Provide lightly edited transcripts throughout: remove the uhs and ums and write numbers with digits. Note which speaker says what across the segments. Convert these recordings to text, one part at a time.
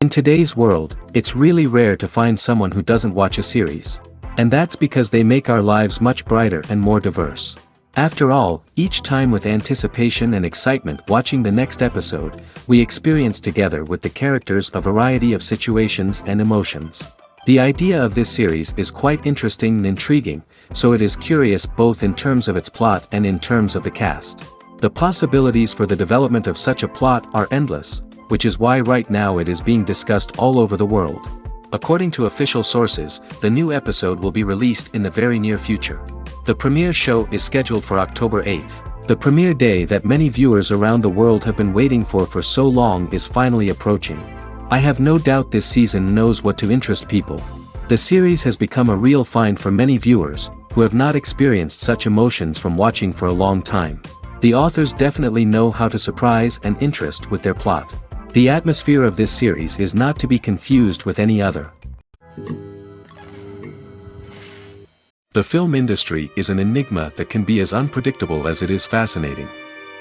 Speaker 1: In today's world, it's really rare to find someone who doesn't watch a series. And that's because they make our lives much brighter and more diverse. After all, each time with anticipation and excitement watching the next episode, we experience together with the characters a variety of situations and emotions. The idea of this series is quite interesting and intriguing, so it is curious both in terms of its plot and in terms of the cast. The possibilities for the development of such a plot are endless, which is why right now it is being discussed all over the world. According to official sources, the new episode will be released in the very near future. The premiere show is scheduled for October 8th. The premiere day that many viewers around the world have been waiting for so long is finally approaching. I have no doubt this season knows what to interest people. The series has become a real find for many viewers, who have not experienced such emotions from watching for a long time. The authors definitely know how to surprise and interest with their plot. The atmosphere of this series is not to be confused with any other. The film industry is an enigma that can be as unpredictable as it is fascinating.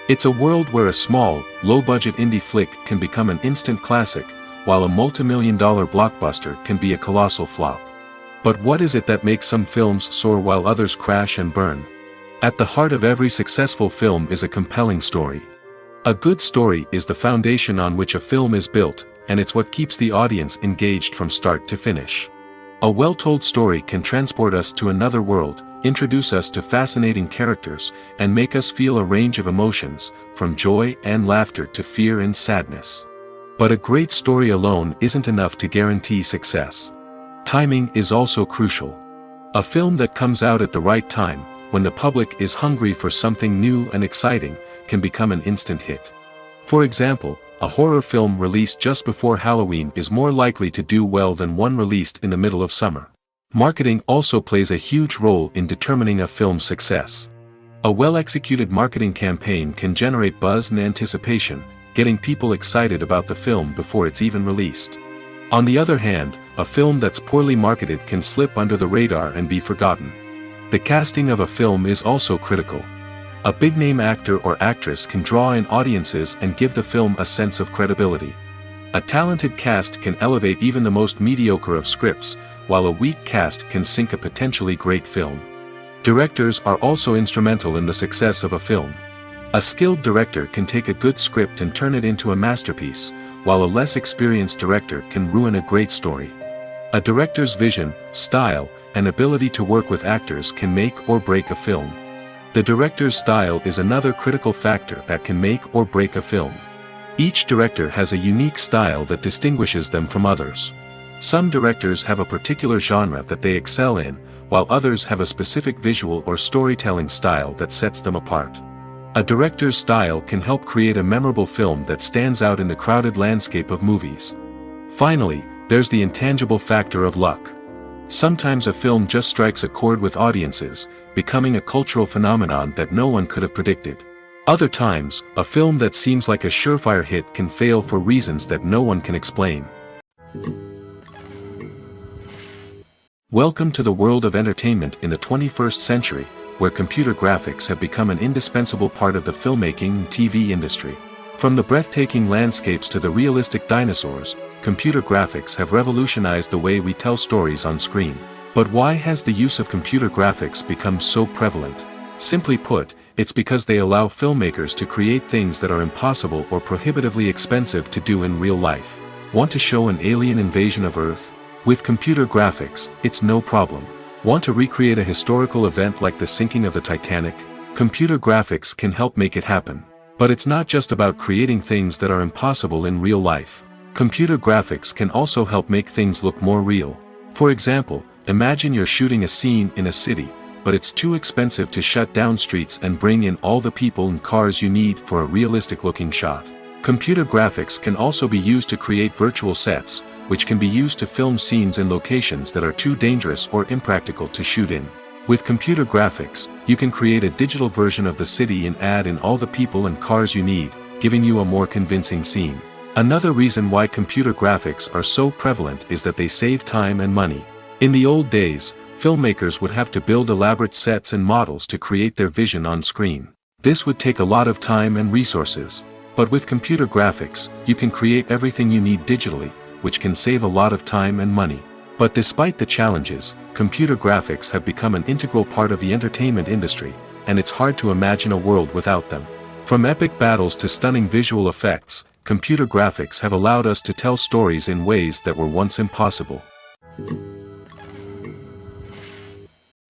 Speaker 1: It's a world where a small, low-budget indie flick can become an instant classic, while a multi-million-dollar blockbuster can be a colossal flop. But what is it that makes some films soar while others crash and burn? At the heart of every successful film is a compelling story. A good story is the foundation on which a film is built, and it's what keeps the audience engaged from start to finish. A well-told story can transport us to another world, introduce us to fascinating characters, and make us feel a range of emotions, from joy and laughter to fear and sadness. But a great story alone isn't enough to guarantee success. Timing is also crucial. A film that comes out at the right time, when the public is hungry for something new and exciting, can become an instant hit. For example, a horror film released just before Halloween is more likely to do well than one released in the middle of summer. Marketing also plays a huge role in determining a film's success. A well-executed marketing campaign can generate buzz and anticipation, getting people excited about the film before it's even released. On the other hand, a film that's poorly marketed can slip under the radar and be forgotten. The casting of a film is also critical. A big-name actor or actress can draw in audiences and give the film a sense of credibility. A talented cast can elevate even the most mediocre of scripts, while a weak cast can sink a potentially great film. Directors are also instrumental in the success of a film. A skilled director can take a good script and turn it into a masterpiece, while a less experienced director can ruin a great story. A director's vision, style, and ability to work with actors can make or break a film. The director's style is another critical factor that can make or break a film. Each director has a unique style that distinguishes them from others. Some directors have a particular genre that they excel in, while others have a specific visual or storytelling style that sets them apart. A director's style can help create a memorable film that stands out in the crowded landscape of movies. Finally, there's the intangible factor of luck. Sometimes a film just strikes a chord with audiences, becoming a cultural phenomenon that no one could have predicted. Other times, a film that seems like a surefire hit can fail for reasons that no one can explain. Welcome to the world of entertainment in the 21st century, where computer graphics have become an indispensable part of the filmmaking and TV industry. From the breathtaking landscapes to the realistic dinosaurs, computer graphics have revolutionized the way we tell stories on screen. But why has the use of computer graphics become so prevalent? Simply put, it's because they allow filmmakers to create things that are impossible or prohibitively expensive to do in real life. Want to show an alien invasion of Earth? With computer graphics, it's no problem. Want to recreate a historical event like the sinking of the Titanic? Computer graphics can help make it happen. But it's not just about creating things that are impossible in real life. Computer graphics can also help make things look more real. For example, imagine you're shooting a scene in a city, but it's too expensive to shut down streets and bring in all the people and cars you need for a realistic-looking shot. Computer graphics can also be used to create virtual sets, which can be used to film scenes in locations that are too dangerous or impractical to shoot in. With computer graphics, you can create a digital version of the city and add in all the people and cars you need, giving you a more convincing scene. Another reason why computer graphics are so prevalent is that they save time and money. In the old days, filmmakers would have to build elaborate sets and models to create their vision on screen. This would take a lot of time and resources. But with computer graphics, you can create everything you need digitally, which can save a lot of time and money. But despite the challenges, computer graphics have become an integral part of the entertainment industry, and it's hard to imagine a world without them. From epic battles to stunning visual effects, computer graphics have allowed us to tell stories in ways that were once impossible.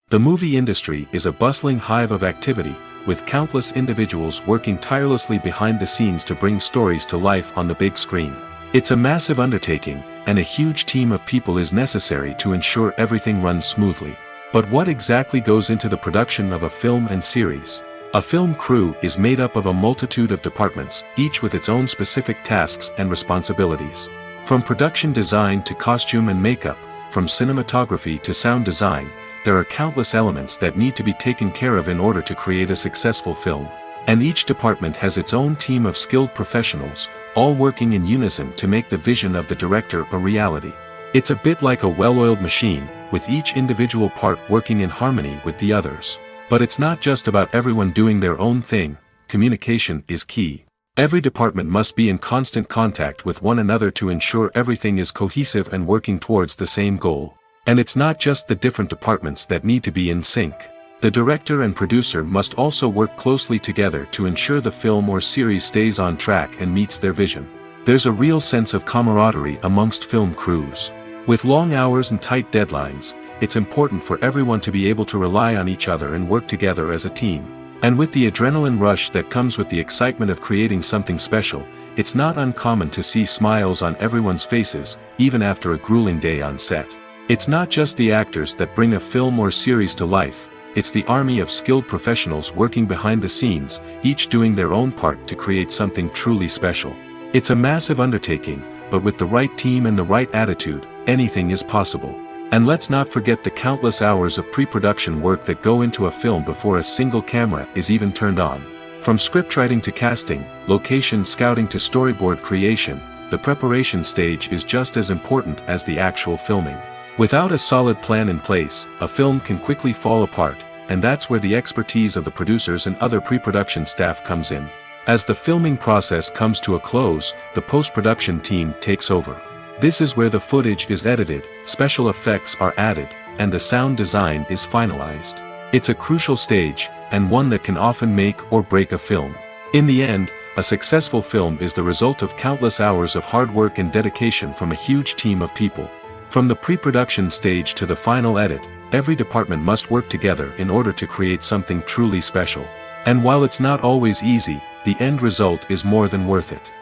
Speaker 1: The movie industry is a bustling hive of activity, with countless individuals working tirelessly behind the scenes to bring stories to life on the big screen. It's a massive undertaking, and a huge team of people is necessary to ensure everything runs smoothly. But what exactly goes into the production of a film and series? A film crew is made up of a multitude of departments, each with its own specific tasks and responsibilities. From production design to costume and makeup, from cinematography to sound design, there are countless elements that need to be taken care of in order to create a successful film. And each department has its own team of skilled professionals, all working in unison to make the vision of the director a reality. It's a bit like a well-oiled machine, with each individual part working in harmony with the others. But it's not just about everyone doing their own thing. Communication is key. Every department must be in constant contact with one another to ensure everything is cohesive and working towards the same goal. And it's not just the different departments that need to be in sync. The director and producer must also work closely together to ensure the film or series stays on track and meets their vision. There's a real sense of camaraderie amongst film crews. With long hours and tight deadlines, it's important for everyone to be able to rely on each other and work together as a team. And with the adrenaline rush that comes with the excitement of creating something special, it's not uncommon to see smiles on everyone's faces, even after a grueling day on set. It's not just the actors that bring a film or series to life, it's the army of skilled professionals working behind the scenes, each doing their own part to create something truly special. It's a massive undertaking, but with the right team and the right attitude, anything is possible. And let's not forget the countless hours of pre-production work that go into a film before a single camera is even turned on. From scriptwriting to casting, location scouting to storyboard creation, the preparation stage is just as important as the actual filming. Without a solid plan in place, a film can quickly fall apart, and that's where the expertise of the producers and other pre-production staff comes in. As the filming process comes to a close, the post-production team takes over. This is where the footage is edited, special effects are added, and the sound design is finalized. It's a crucial stage, and one that can often make or break a film. In the end, a successful film is the result of countless hours of hard work and dedication from a huge team of people. From the pre-production stage to the final edit, every department must work together in order to create something truly special. And while it's not always easy, the end result is more than worth it.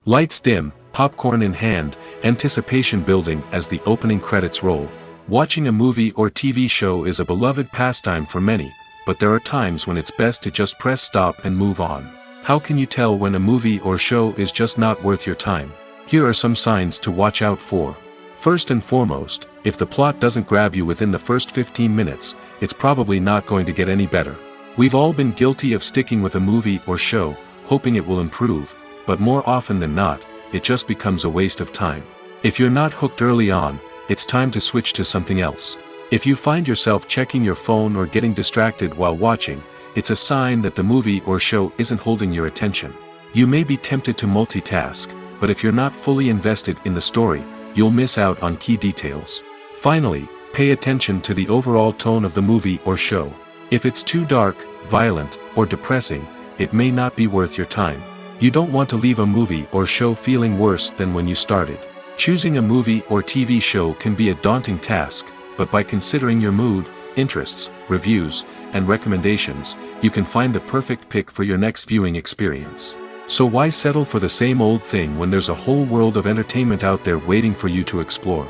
Speaker 1: Lights dim, popcorn in hand, anticipation building as the opening credits roll. Watching a movie or TV show is a beloved pastime for many, but there are times when it's best to just press stop and move on. How can you tell when a movie or show is just not worth your time? Here are some signs to watch out for. First and foremost, if the plot doesn't grab you within the first 15 minutes, it's probably not going to get any better. We've all been guilty of sticking with a movie or show, hoping it will improve, but more often than not, it just becomes a waste of time. If you're not hooked early on, it's time to switch to something else. If you find yourself checking your phone or getting distracted while watching, it's a sign that the movie or show isn't holding your attention. You may be tempted to multitask, but if you're not fully invested in the story, you'll miss out on key details. Finally, pay attention to the overall tone of the movie or show. If it's too dark, violent, or depressing, it may not be worth your time. You don't want to leave a movie or show feeling worse than when you started. Choosing a movie or TV show can be a daunting task, but by considering your mood, interests, reviews, and recommendations, you can find the perfect pick for your next viewing experience. So why settle for the same old thing when there's a whole world of entertainment out there waiting for you to explore?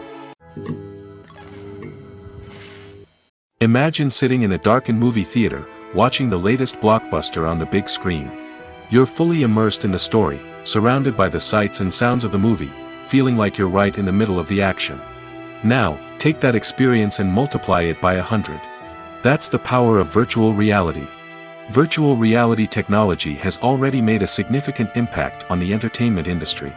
Speaker 1: Imagine sitting in a darkened movie theater, watching the latest blockbuster on the big screen. You're fully immersed in the story, surrounded by the sights and sounds of the movie, feeling like you're right in the middle of the action. Now, take that experience and multiply it by 100. That's the power of virtual reality. Virtual reality technology has already made a significant impact on the entertainment industry.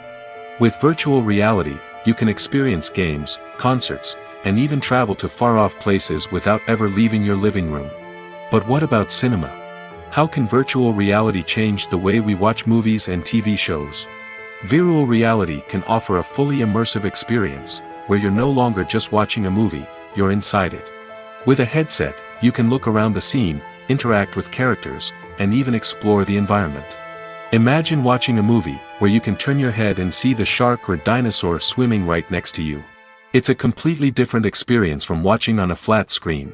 Speaker 1: With virtual reality, you can experience games, concerts, and even travel to far-off places without ever leaving your living room. But what about cinema? How can virtual reality change the way we watch movies and TV shows? Virtual reality can offer a fully immersive experience, where you're no longer just watching a movie, you're inside it. With a headset, you can look around the scene, interact with characters, and even explore the environment. Imagine watching a movie, where you can turn your head and see the shark or dinosaur swimming right next to you. It's a completely different experience from watching on a flat screen.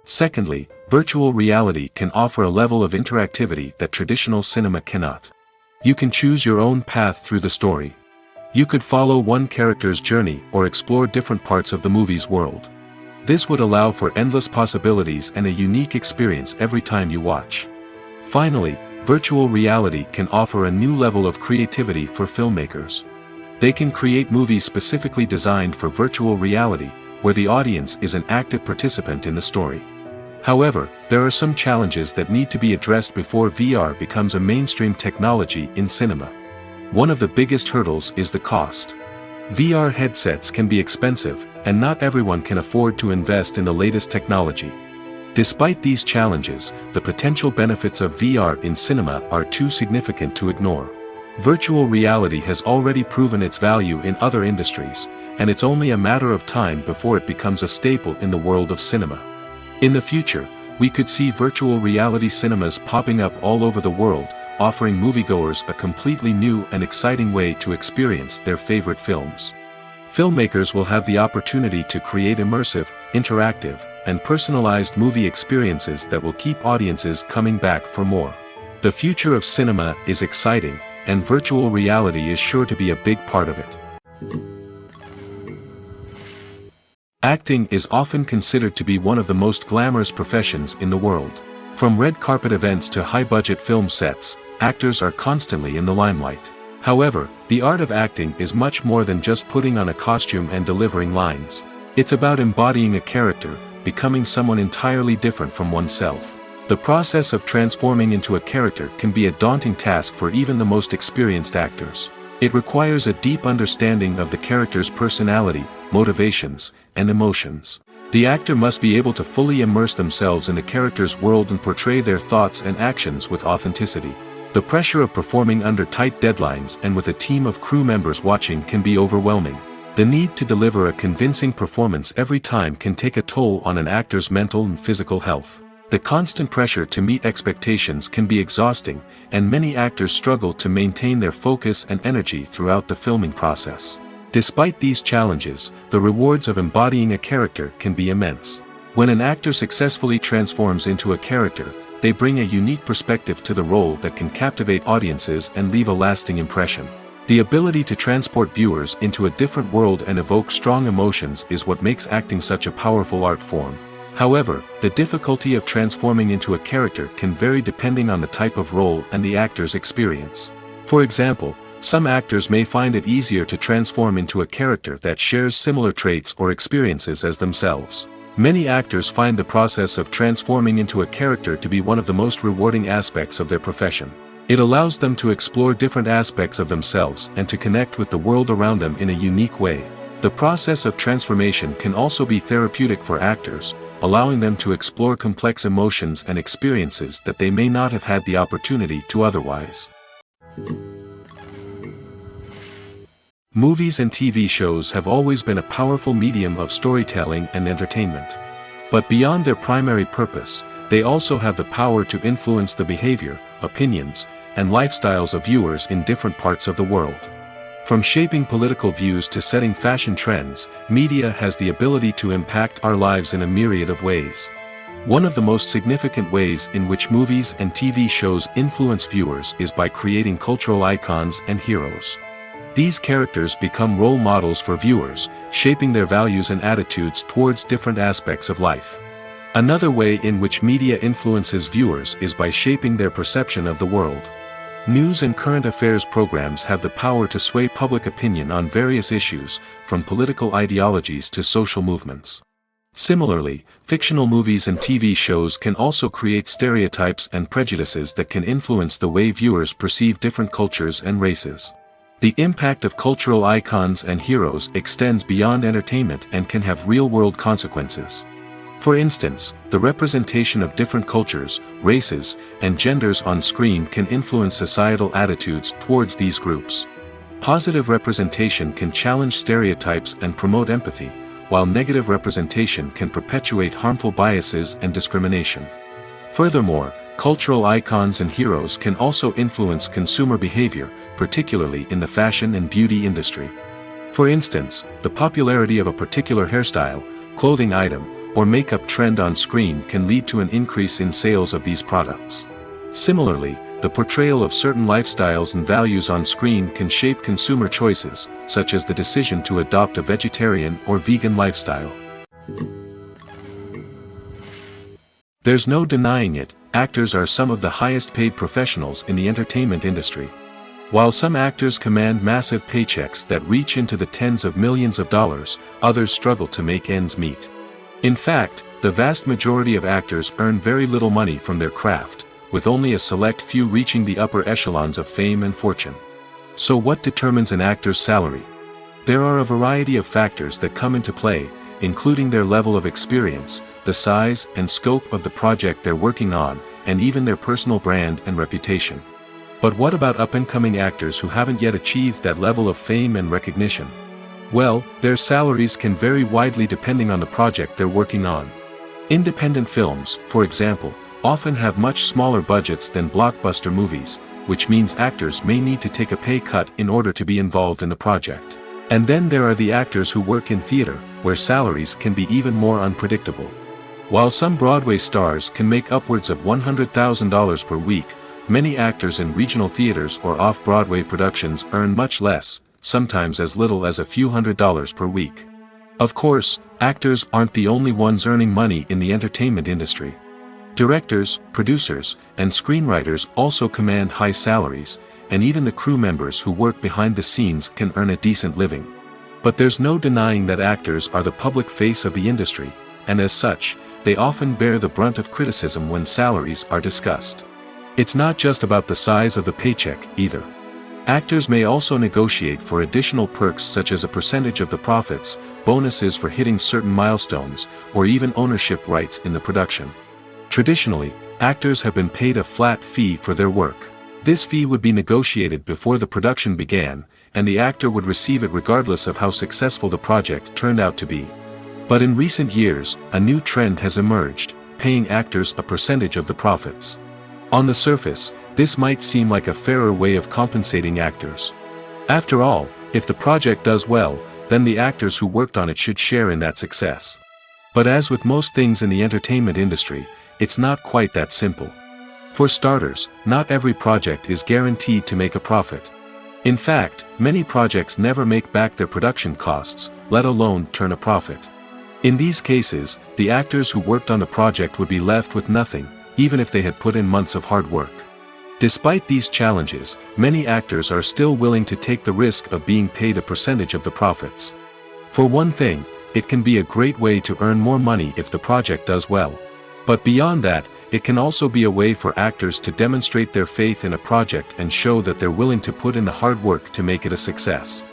Speaker 1: Secondly, virtual reality can offer a level of interactivity that traditional cinema cannot. You can choose your own path through the story. You could follow one character's journey or explore different parts of the movie's world. This would allow for endless possibilities and a unique experience every time you watch. Finally, virtual reality can offer a new level of creativity for filmmakers. They can create movies specifically designed for virtual reality, where the audience is an active participant in the story. However, there are some challenges that need to be addressed before VR becomes a mainstream technology in cinema. One of the biggest hurdles is the cost. VR headsets can be expensive, and not everyone can afford to invest in the latest technology. Despite these challenges, the potential benefits of VR in cinema are too significant to ignore. Virtual reality has already proven its value in other industries, and it's only a matter of time before it becomes a staple in the world of cinema. In the future, we could see virtual reality cinemas popping up all over the world, offering moviegoers a completely new and exciting way to experience their favorite films. Filmmakers will have the opportunity to create immersive, interactive, and personalized movie experiences that will keep audiences coming back for more. The future of cinema is exciting, and virtual reality is sure to be a big part of it. Acting is often considered to be one of the most glamorous professions in the world. From red carpet events to high-budget film sets, actors are constantly in the limelight. However, the art of acting is much more than just putting on a costume and delivering lines. It's about embodying a character, becoming someone entirely different from oneself. The process of transforming into a character can be a daunting task for even the most experienced actors. It requires a deep understanding of the character's personality, motivations, and emotions. The actor must be able to fully immerse themselves in the character's world and portray their thoughts and actions with authenticity. The pressure of performing under tight deadlines and with a team of crew members watching can be overwhelming. The need to deliver a convincing performance every time can take a toll on an actor's mental and physical health. The constant pressure to meet expectations can be exhausting, and many actors struggle to maintain their focus and energy throughout the filming process. Despite these challenges, the rewards of embodying a character can be immense. When an actor successfully transforms into a character, they bring a unique perspective to the role that can captivate audiences and leave a lasting impression. The ability to transport viewers into a different world and evoke strong emotions is what makes acting such a powerful art form. However, the difficulty of transforming into a character can vary depending on the type of role and the actor's experience. For example, some actors may find it easier to transform into a character that shares similar traits or experiences as themselves. Many actors find the process of transforming into a character to be one of the most rewarding aspects of their profession. It allows them to explore different aspects of themselves and to connect with the world around them in a unique way. The process of transformation can also be therapeutic for actors, allowing them to explore complex emotions and experiences that they may not have had the opportunity to otherwise. Movies and TV shows have always been a powerful medium of storytelling and entertainment. But beyond their primary purpose, they also have the power to influence the behavior, opinions, and lifestyles of viewers in different parts of the world. From shaping political views to setting fashion trends, media has the ability to impact our lives in a myriad of ways. One of the most significant ways in which movies and TV shows influence viewers is by creating cultural icons and heroes. These characters become role models for viewers, shaping their values and attitudes towards different aspects of life. Another way in which media influences viewers is by shaping their perception of the world. News and current affairs programs have the power to sway public opinion on various issues, from political ideologies to social movements. Similarly, fictional movies and TV shows can also create stereotypes and prejudices that can influence the way viewers perceive different cultures and races. The impact of cultural icons and heroes extends beyond entertainment and can have real-world consequences. For instance, the representation of different cultures, races, and genders on screen can influence societal attitudes towards these groups. Positive representation can challenge stereotypes and promote empathy, while negative representation can perpetuate harmful biases and discrimination. Furthermore, cultural icons and heroes can also influence consumer behavior, particularly in the fashion and beauty industry. For instance, the popularity of a particular hairstyle, clothing item, or makeup trend on screen can lead to an increase in sales of these products. Similarly, the portrayal of certain lifestyles and values on screen can shape consumer choices, such as the decision to adopt a vegetarian or vegan lifestyle. There's no denying it, actors are some of the highest paid professionals in the entertainment industry. While some actors command massive paychecks that reach into the tens of millions of dollars, others struggle to make ends meet. In fact, the vast majority of actors earn very little money from their craft, with only a select few reaching the upper echelons of fame and fortune. So what determines an actor's salary? There are a variety of factors that come into play, including their level of experience, the size and scope of the project they're working on, and even their personal brand and reputation. But what about up-and-coming actors who haven't yet achieved that level of fame and recognition? Well, their salaries can vary widely depending on the project they're working on. Independent films, for example, often have much smaller budgets than blockbuster movies, which means actors may need to take a pay cut in order to be involved in the project. And then there are the actors who work in theater, where salaries can be even more unpredictable. While some Broadway stars can make upwards of $100,000 per week, many actors in regional theaters or off-Broadway productions earn much less, sometimes as little as a few $100s per week. Of course, actors aren't the only ones earning money in the entertainment industry. Directors, producers, and screenwriters also command high salaries, and even the crew members who work behind the scenes can earn a decent living. But there's no denying that actors are the public face of the industry, and as such, they often bear the brunt of criticism when salaries are discussed. It's not just about the size of the paycheck, either. Actors may also negotiate for additional perks such as a percentage of the profits, bonuses for hitting certain milestones, or even ownership rights in the production. Traditionally, actors have been paid a flat fee for their work. This fee would be negotiated before the production began, and the actor would receive it regardless of how successful the project turned out to be. But in recent years, a new trend has emerged, paying actors a percentage of the profits. On the surface, this might seem like a fairer way of compensating actors. After all, if the project does well, then the actors who worked on it should share in that success. But as with most things in the entertainment industry, it's not quite that simple. For starters, not every project is guaranteed to make a profit. In fact, many projects never make back their production costs, let alone turn a profit. In these cases, the actors who worked on the project would be left with nothing, even if they had put in months of hard work. Despite these challenges, many actors are still willing to take the risk of being paid a percentage of the profits. For one thing, it can be a great way to earn more money if the project does well. But beyond that, it can also be a way for actors to demonstrate their faith in a project and show that they're willing to put in the hard work to make it a success.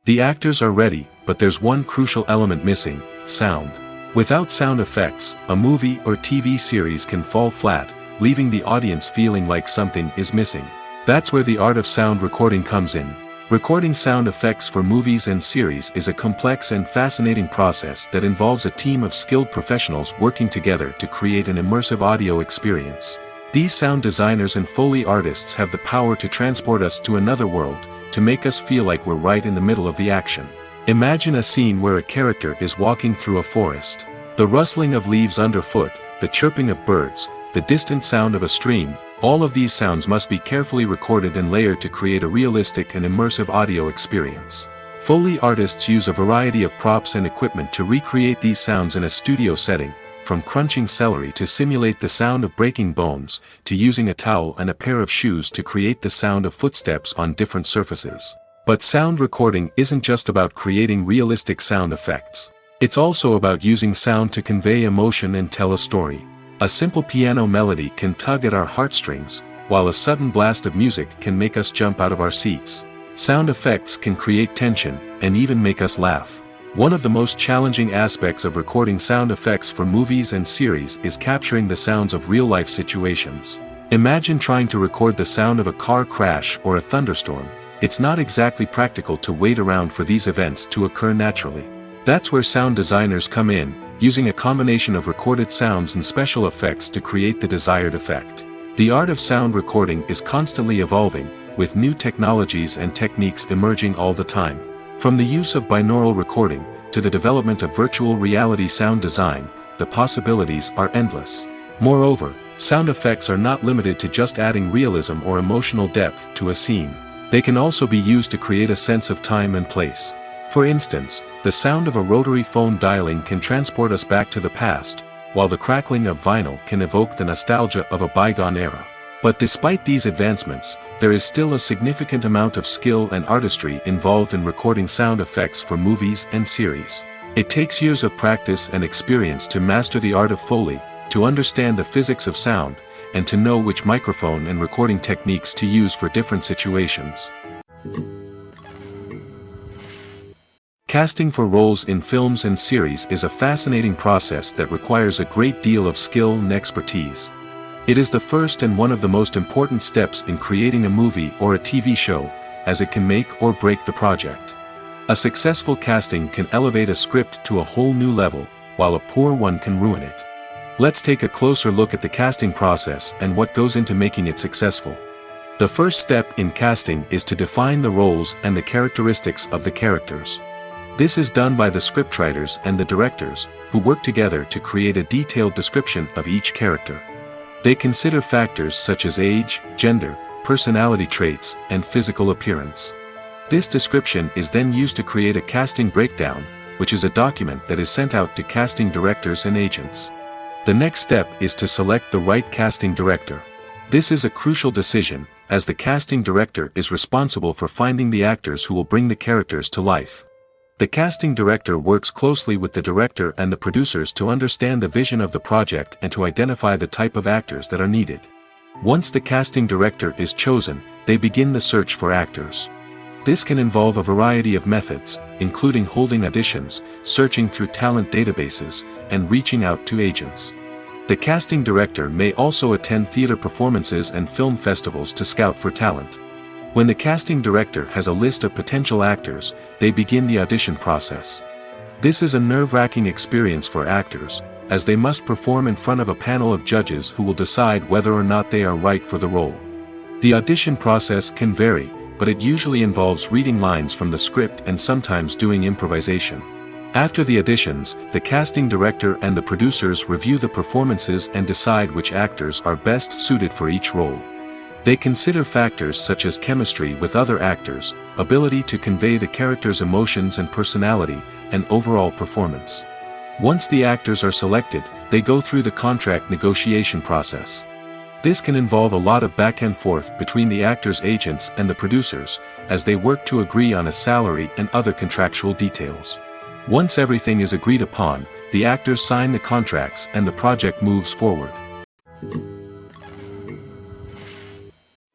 Speaker 1: The actors are ready, but there's one crucial element missing: sound. Without sound effects, a movie or TV series can fall flat, leaving the audience feeling like something is missing. That's where the art of sound recording comes in. Recording sound effects for movies and series is a complex and fascinating process that involves a team of skilled professionals working together to create an immersive audio experience. These sound designers and Foley artists have the power to transport us to another world, to make us feel like we're right in the middle of the action. Imagine a scene where a character is walking through a forest. The rustling of leaves underfoot, the chirping of birds, the distant sound of a stream, all of these sounds must be carefully recorded and layered to create a realistic and immersive audio experience. Foley artists use a variety of props and equipment to recreate these sounds in a studio setting, from crunching celery to simulate the sound of breaking bones, to using a towel and a pair of shoes to create the sound of footsteps on different surfaces. But sound recording isn't just about creating realistic sound effects. It's also about using sound to convey emotion and tell a story. A simple piano melody can tug at our heartstrings, while a sudden blast of music can make us jump out of our seats. Sound effects can create tension, and even make us laugh. One of the most challenging aspects of recording sound effects for movies and series is capturing the sounds of real-life situations. Imagine trying to record the sound of a car crash or a thunderstorm. It's not exactly practical to wait around for these events to occur naturally. That's where sound designers come in, using a combination of recorded sounds and special effects to create the desired effect. The art of sound recording is constantly evolving, with new technologies and techniques emerging all the time. From the use of binaural recording, to the development of virtual reality sound design, the possibilities are endless. Moreover, sound effects are not limited to just adding realism or emotional depth to a scene. They can also be used to create a sense of time and place. For instance, the sound of a rotary phone dialing can transport us back to the past, while the crackling of vinyl can evoke the nostalgia of a bygone era. But despite these advancements, there is still a significant amount of skill and artistry involved in recording sound effects for movies and series. It takes years of practice and experience to master the art of Foley, to understand the physics of sound, and to know which microphone and recording techniques to use for different situations. Casting for roles in films and series is a fascinating process that requires a great deal of skill and expertise. It is the first and one of the most important steps in creating a movie or a TV show, as it can make or break the project. A successful casting can elevate a script to a whole new level, while a poor one can ruin it. Let's take a closer look at the casting process and what goes into making it successful. The first step in casting is to define the roles and the characteristics of the characters. This is done by the scriptwriters and the directors, who work together to create a detailed description of each character. They consider factors such as age, gender, personality traits, and physical appearance. This description is then used to create a casting breakdown, which is a document that is sent out to casting directors and agents. The next step is to select the right casting director. This is a crucial decision, as the casting director is responsible for finding the actors who will bring the characters to life. The casting director works closely with the director and the producers to understand the vision of the project and to identify the type of actors that are needed. Once the casting director is chosen, they begin the search for actors. This can involve a variety of methods, including holding auditions, searching through talent databases, and reaching out to agents. The casting director may also attend theater performances and film festivals to scout for talent. When the casting director has a list of potential actors, they begin the audition process. This is a nerve-wracking experience for actors, as they must perform in front of a panel of judges who will decide whether or not they are right for the role. The audition process can vary, but it usually involves reading lines from the script and sometimes doing improvisation. After the auditions, the casting director and the producers review the performances and decide which actors are best suited for each role. They consider factors such as chemistry with other actors, ability to convey the character's emotions and personality, and overall performance. Once the actors are selected, they go through the contract negotiation process. This can involve a lot of back and forth between the actors' agents and the producers, as they work to agree on a salary and other contractual details. Once everything is agreed upon, the actors sign the contracts and the project moves forward.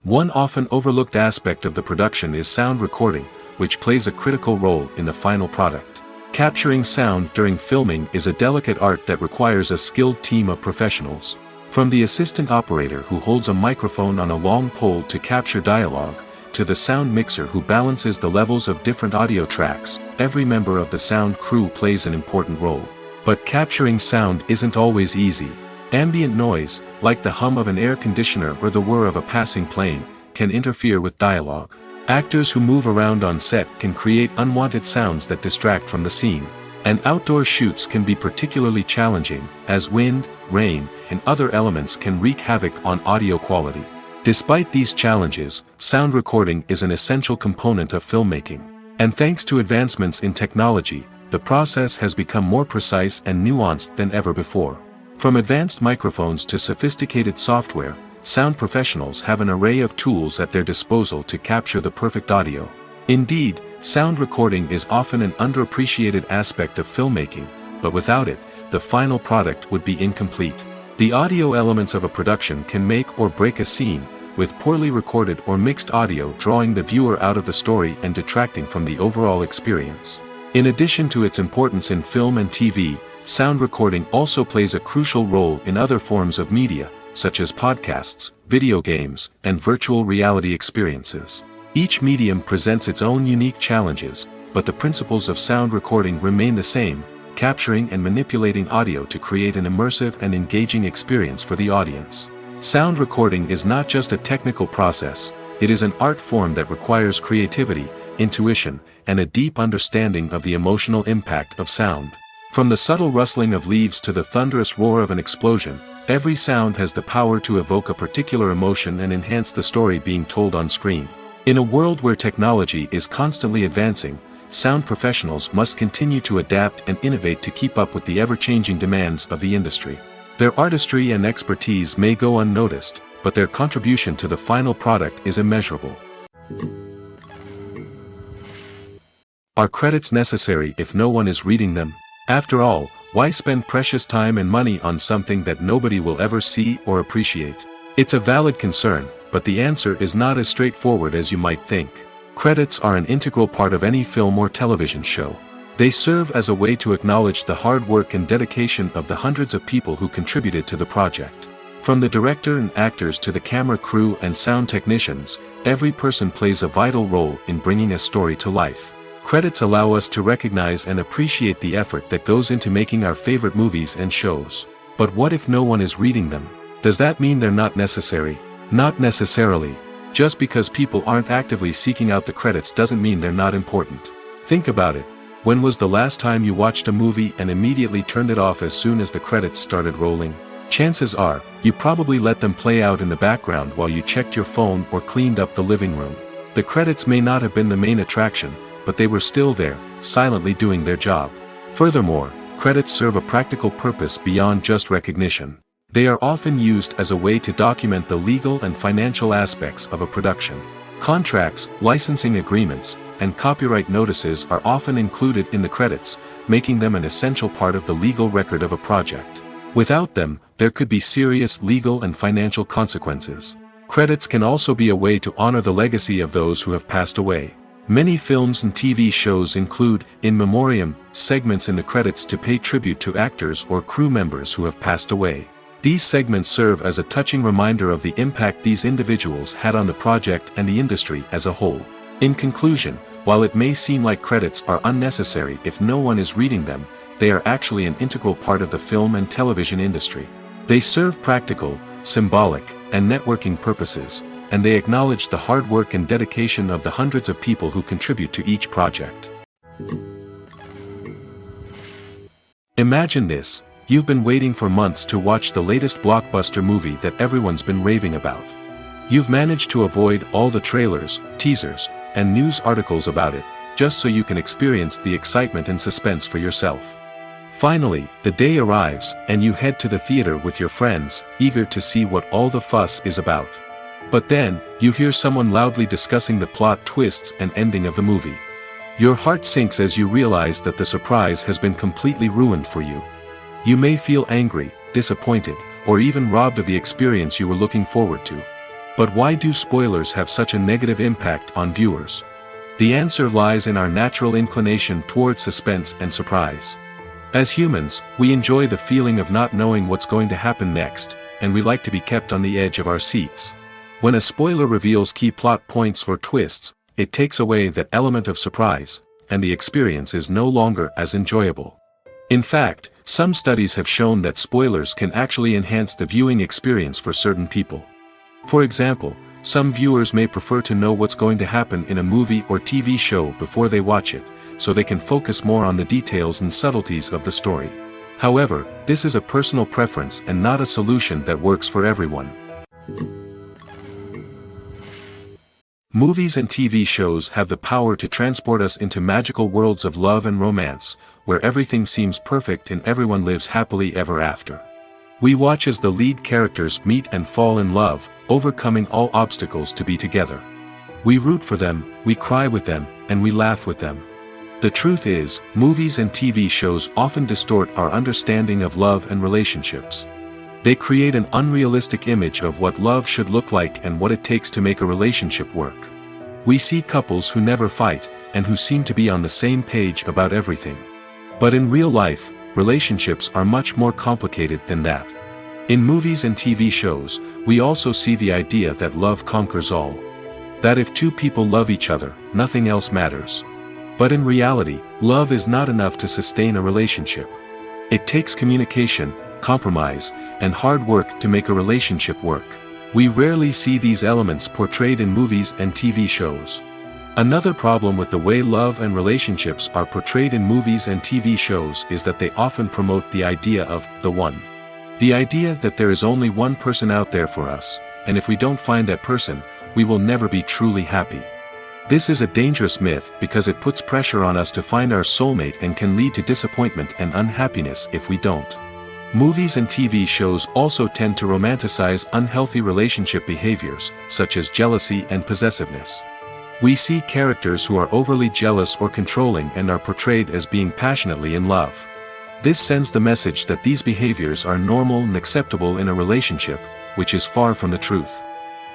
Speaker 1: One often overlooked aspect of the production is sound recording, which plays a critical role in the final product. Capturing sound during filming is a delicate art that requires a skilled team of professionals. From the assistant operator who holds a microphone on a long pole to capture dialogue, to the sound mixer who balances the levels of different audio tracks, every member of the sound crew plays an important role. But capturing sound isn't always easy. Ambient noise, like the hum of an air conditioner or the whir of a passing plane, can interfere with dialogue. Actors who move around on set can create unwanted sounds that distract from the scene. And outdoor shoots can be particularly challenging, as wind, rain, and other elements can wreak havoc on audio quality. Despite these challenges, sound recording is an essential component of filmmaking. And thanks to advancements in technology, the process has become more precise and nuanced than ever before. From advanced microphones to sophisticated software, sound professionals have an array of tools at their disposal to capture the perfect audio. Indeed, sound recording is often an underappreciated aspect of filmmaking, but without it, the final product would be incomplete. The audio elements of a production can make or break a scene, with poorly recorded or mixed audio drawing the viewer out of the story and detracting from the overall experience. In addition to its importance in film and TV, sound recording also plays a crucial role in other forms of media, such as podcasts, video games, and virtual reality experiences. Each medium presents its own unique challenges, but the principles of sound recording remain the same: capturing and manipulating audio to create an immersive and engaging experience for the audience. Sound recording is not just a technical process, it is an art form that requires creativity, intuition, and a deep understanding of the emotional impact of sound. From the subtle rustling of leaves to the thunderous roar of an explosion, every sound has the power to evoke a particular emotion and enhance the story being told on screen. In a world where technology is constantly advancing, sound professionals must continue to adapt and innovate to keep up with the ever-changing demands of the industry. Their artistry and expertise may go unnoticed, but their contribution to the final product is immeasurable. Are credits necessary if no one is reading them? After all, why spend precious time and money on something that nobody will ever see or appreciate? It's a valid concern, but the answer is not as straightforward as you might think. Credits are an integral part of any film or television show. They serve as a way to acknowledge the hard work and dedication of the hundreds of people who contributed to the project. From the director and actors to the camera crew and sound technicians, every person plays a vital role in bringing a story to life. Credits allow us to recognize and appreciate the effort that goes into making our favorite movies and shows. But what if no one is reading them? Does that mean they're not necessary? Not necessarily. Just because people aren't actively seeking out the credits doesn't mean they're not important. Think about it. When was the last time you watched a movie and immediately turned it off as soon as the credits started rolling? Chances are, you probably let them play out in the background while you checked your phone or cleaned up the living room. The credits may not have been the main attraction, but they were still there, silently doing their job. Furthermore, credits serve a practical purpose beyond just recognition. They are often used as a way to document the legal and financial aspects of a production. Contracts, licensing agreements, and copyright notices are often included in the credits, making them an essential part of the legal record of a project. Without them, there could be serious legal and financial consequences. Credits can also be a way to honor the legacy of those who have passed away. Many films and TV shows include, in memoriam, segments in the credits to pay tribute to actors or crew members who have passed away. These segments serve as a touching reminder of the impact these individuals had on the project and the industry as a whole. In conclusion, while it may seem like credits are unnecessary if no one is reading them, they are actually an integral part of the film and television industry. They serve practical, symbolic, and networking purposes, and they acknowledge the hard work and dedication of the hundreds of people who contribute to each project. Imagine this. You've been waiting for months to watch the latest blockbuster movie that everyone's been raving about. You've managed to avoid all the trailers, teasers, and news articles about it, just so you can experience the excitement and suspense for yourself. Finally, the day arrives, and you head to the theater with your friends, eager to see what all the fuss is about. But then, you hear someone loudly discussing the plot twists and ending of the movie. Your heart sinks as you realize that the surprise has been completely ruined for you. You may feel angry, disappointed, or even robbed of the experience you were looking forward to. But why do spoilers have such a negative impact on viewers? The answer lies in our natural inclination towards suspense and surprise. As humans, we enjoy the feeling of not knowing what's going to happen next, and we like to be kept on the edge of our seats. When a spoiler reveals key plot points or twists, it takes away that element of surprise, and the experience is no longer as enjoyable. In fact, some studies have shown that spoilers can actually enhance the viewing experience for certain people. For example, some viewers may prefer to know what's going to happen in a movie or TV show before they watch it, so they can focus more on the details and subtleties of the story. However, this is a personal preference and not a solution that works for everyone. Movies and TV shows have the power to transport us into magical worlds of love and romance, where everything seems perfect and everyone lives happily ever after. We watch as the lead characters meet and fall in love, overcoming all obstacles to be together. We root for them, we cry with them, and we laugh with them. The truth is, movies and TV shows often distort our understanding of love and relationships. They create an unrealistic image of what love should look like and what it takes to make a relationship work. We see couples who never fight, and who seem to be on the same page about everything. But in real life, relationships are much more complicated than that. In movies and TV shows, we also see the idea that love conquers all. That if two people love each other, nothing else matters. But in reality, love is not enough to sustain a relationship. It takes communication, compromise, and hard work to make a relationship work. We rarely see these elements portrayed in movies and TV shows. Another problem with the way love and relationships are portrayed in movies and TV shows is that they often promote the idea of the one. The idea that there is only one person out there for us, and if we don't find that person, we will never be truly happy. This is a dangerous myth because it puts pressure on us to find our soulmate and can lead to disappointment and unhappiness if we don't. Movies and TV shows also tend to romanticize unhealthy relationship behaviors, such as jealousy and possessiveness. We see characters who are overly jealous or controlling and are portrayed as being passionately in love. This sends the message that these behaviors are normal and acceptable in a relationship, which is far from the truth.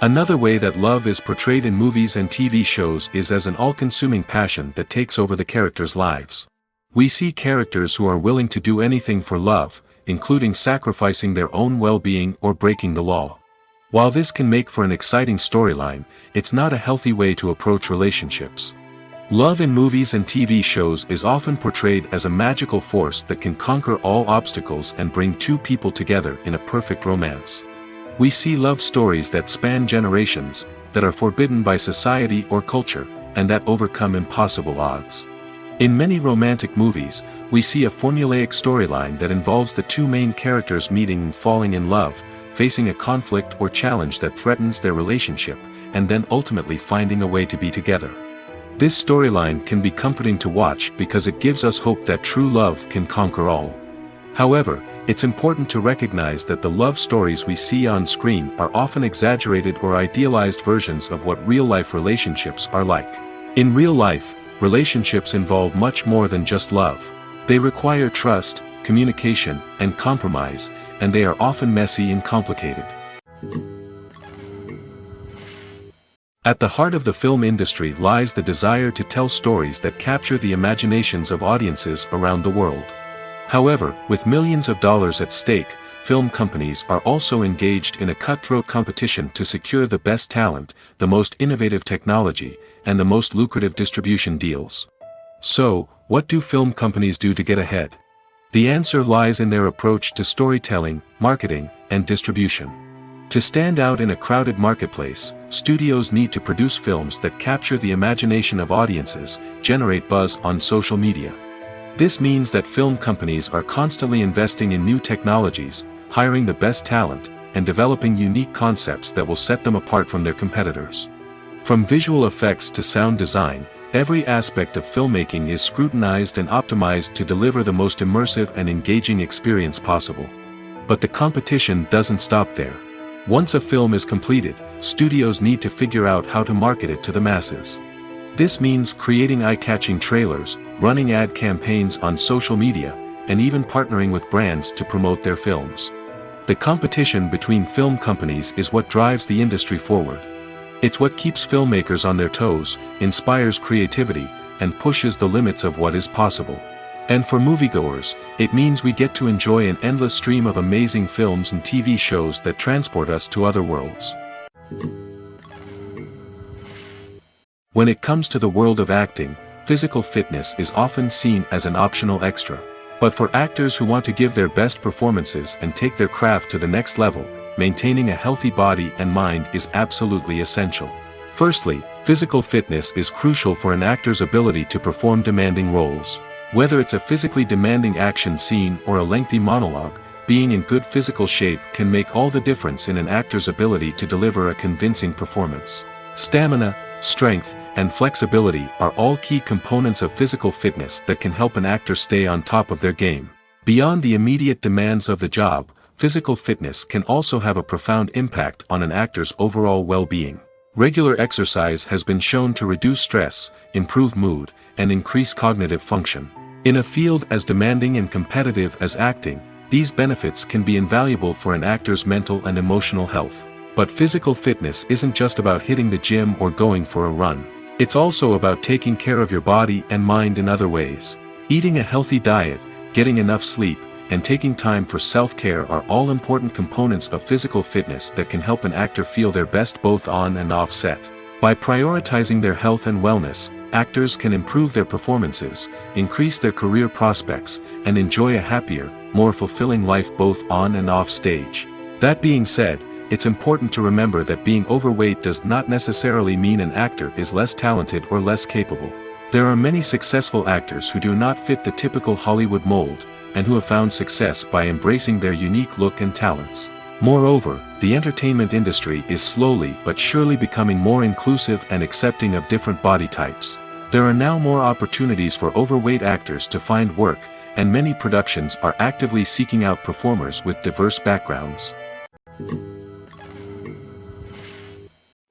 Speaker 1: Another way that love is portrayed in movies and TV shows is as an all-consuming passion that takes over the characters' lives. We see characters who are willing to do anything for love, including sacrificing their own well-being or breaking the law. While this can make for an exciting storyline, it's not a healthy way to approach relationships. Love in movies and TV shows is often portrayed as a magical force that can conquer all obstacles and bring two people together in a perfect romance. We see love stories that span generations, that are forbidden by society or culture, and that overcome impossible odds. In many romantic movies, we see a formulaic storyline that involves the two main characters meeting and falling in love, facing a conflict or challenge that threatens their relationship, and then ultimately finding a way to be together. This storyline can be comforting to watch because it gives us hope that true love can conquer all. However, it's important to recognize that the love stories we see on screen are often exaggerated or idealized versions of what real-life relationships are like. In real life, relationships involve much more than just love. They require trust, communication, and compromise, and they are often messy and complicated. At the heart of the film industry lies the desire to tell stories that capture the imaginations of audiences around the world. However, with millions of dollars at stake, film companies are also engaged in a cutthroat competition to secure the best talent, the most innovative technology, and the most lucrative distribution deals. So, what do film companies do to get ahead? The answer lies in their approach to storytelling, marketing, and distribution. To stand out in a crowded marketplace, studios need to produce films that capture the imagination of audiences, generate buzz on social media. This means that film companies are constantly investing in new technologies, hiring the best talent, and developing unique concepts that will set them apart from their competitors. From visual effects to sound design, every aspect of filmmaking is scrutinized and optimized to deliver the most immersive and engaging experience possible. But the competition doesn't stop there. Once a film is completed, studios need to figure out how to market it to the masses. This means creating eye-catching trailers, running ad campaigns on social media, and even partnering with brands to promote their films. The competition between film companies is what drives the industry forward. It's what keeps filmmakers on their toes, inspires creativity, and pushes the limits of what is possible. And for moviegoers, it means we get to enjoy an endless stream of amazing films and TV shows that transport us to other worlds. When it comes to the world of acting, physical fitness is often seen as an optional extra. But for actors who want to give their best performances and take their craft to the next level, maintaining a healthy body and mind is absolutely essential. Firstly, physical fitness is crucial for an actor's ability to perform demanding roles. Whether it's a physically demanding action scene or a lengthy monologue, being in good physical shape can make all the difference in an actor's ability to deliver a convincing performance. Stamina, strength, and flexibility are all key components of physical fitness that can help an actor stay on top of their game. Beyond the immediate demands of the job, physical fitness can also have a profound impact on an actor's overall well-being. Regular exercise has been shown to reduce stress, improve mood, and increase cognitive function. In a field as demanding and competitive as acting, these benefits can be invaluable for an actor's mental and emotional health. But physical fitness isn't just about hitting the gym or going for a run. It's also about taking care of your body and mind in other ways. Eating a healthy diet, getting enough sleep, and taking time for self-care are all important components of physical fitness that can help an actor feel their best both on and off set. By prioritizing their health and wellness, actors can improve their performances, increase their career prospects, and enjoy a happier, more fulfilling life both on and off stage. That being said, it's important to remember that being overweight does not necessarily mean an actor is less talented or less capable. There are many successful actors who do not fit the typical Hollywood mold, and who have found success by embracing their unique look and talents. Moreover, the entertainment industry is slowly but surely becoming more inclusive and accepting of different body types. There are now more opportunities for overweight actors to find work, and many productions are actively seeking out performers with diverse backgrounds.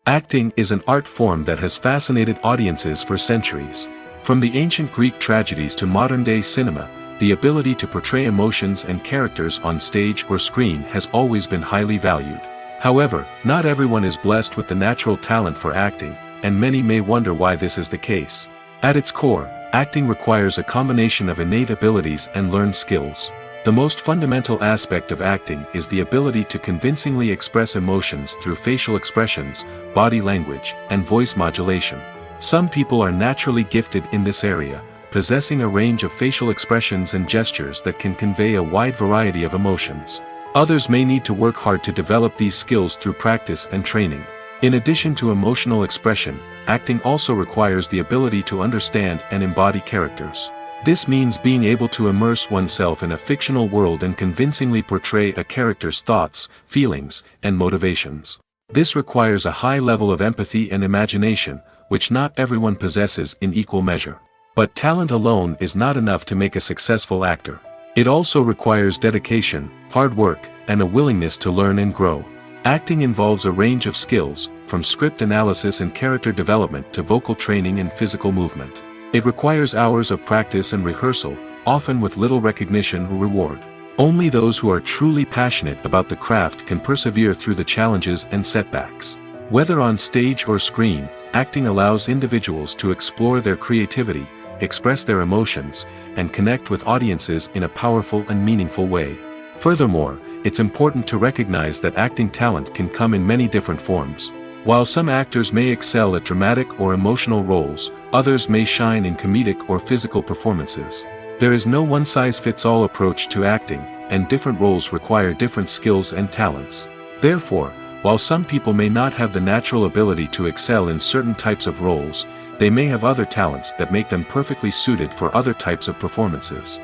Speaker 1: Acting is an art form that has fascinated audiences for centuries. From the ancient Greek tragedies to modern-day cinema, the ability to portray emotions and characters on stage or screen has always been highly valued. However, not everyone is blessed with the natural talent for acting, and many may wonder why this is the case. At its core, acting requires a combination of innate abilities and learned skills. The most fundamental aspect of acting is the ability to convincingly express emotions through facial expressions, body language, and voice modulation. Some people are naturally gifted in this area, possessing a range of facial expressions and gestures that can convey a wide variety of emotions. Others may need to work hard to develop these skills through practice and training. In addition to emotional expression, acting also requires the ability to understand and embody characters. This means being able to immerse oneself in a fictional world and convincingly portray a character's thoughts, feelings, and motivations. This requires a high level of empathy and imagination, which not everyone possesses in equal measure. But talent alone is not enough to make a successful actor. It also requires dedication, hard work, and a willingness to learn and grow. Acting involves a range of skills, from script analysis and character development to vocal training and physical movement. It requires hours of practice and rehearsal, often with little recognition or reward. Only those who are truly passionate about the craft can persevere through the challenges and setbacks. Whether on stage or screen, acting allows individuals to explore their creativity, express their emotions, and connect with audiences in a powerful and meaningful way. Furthermore, it's important to recognize that acting talent can come in many different forms. While some actors may excel at dramatic or emotional roles, others may shine in comedic or physical performances. There is no one-size-fits-all approach to acting, and different roles require different skills and talents. Therefore, while some people may not have the natural ability to excel in certain types of roles, they may have other talents that make them perfectly suited for other types of performances.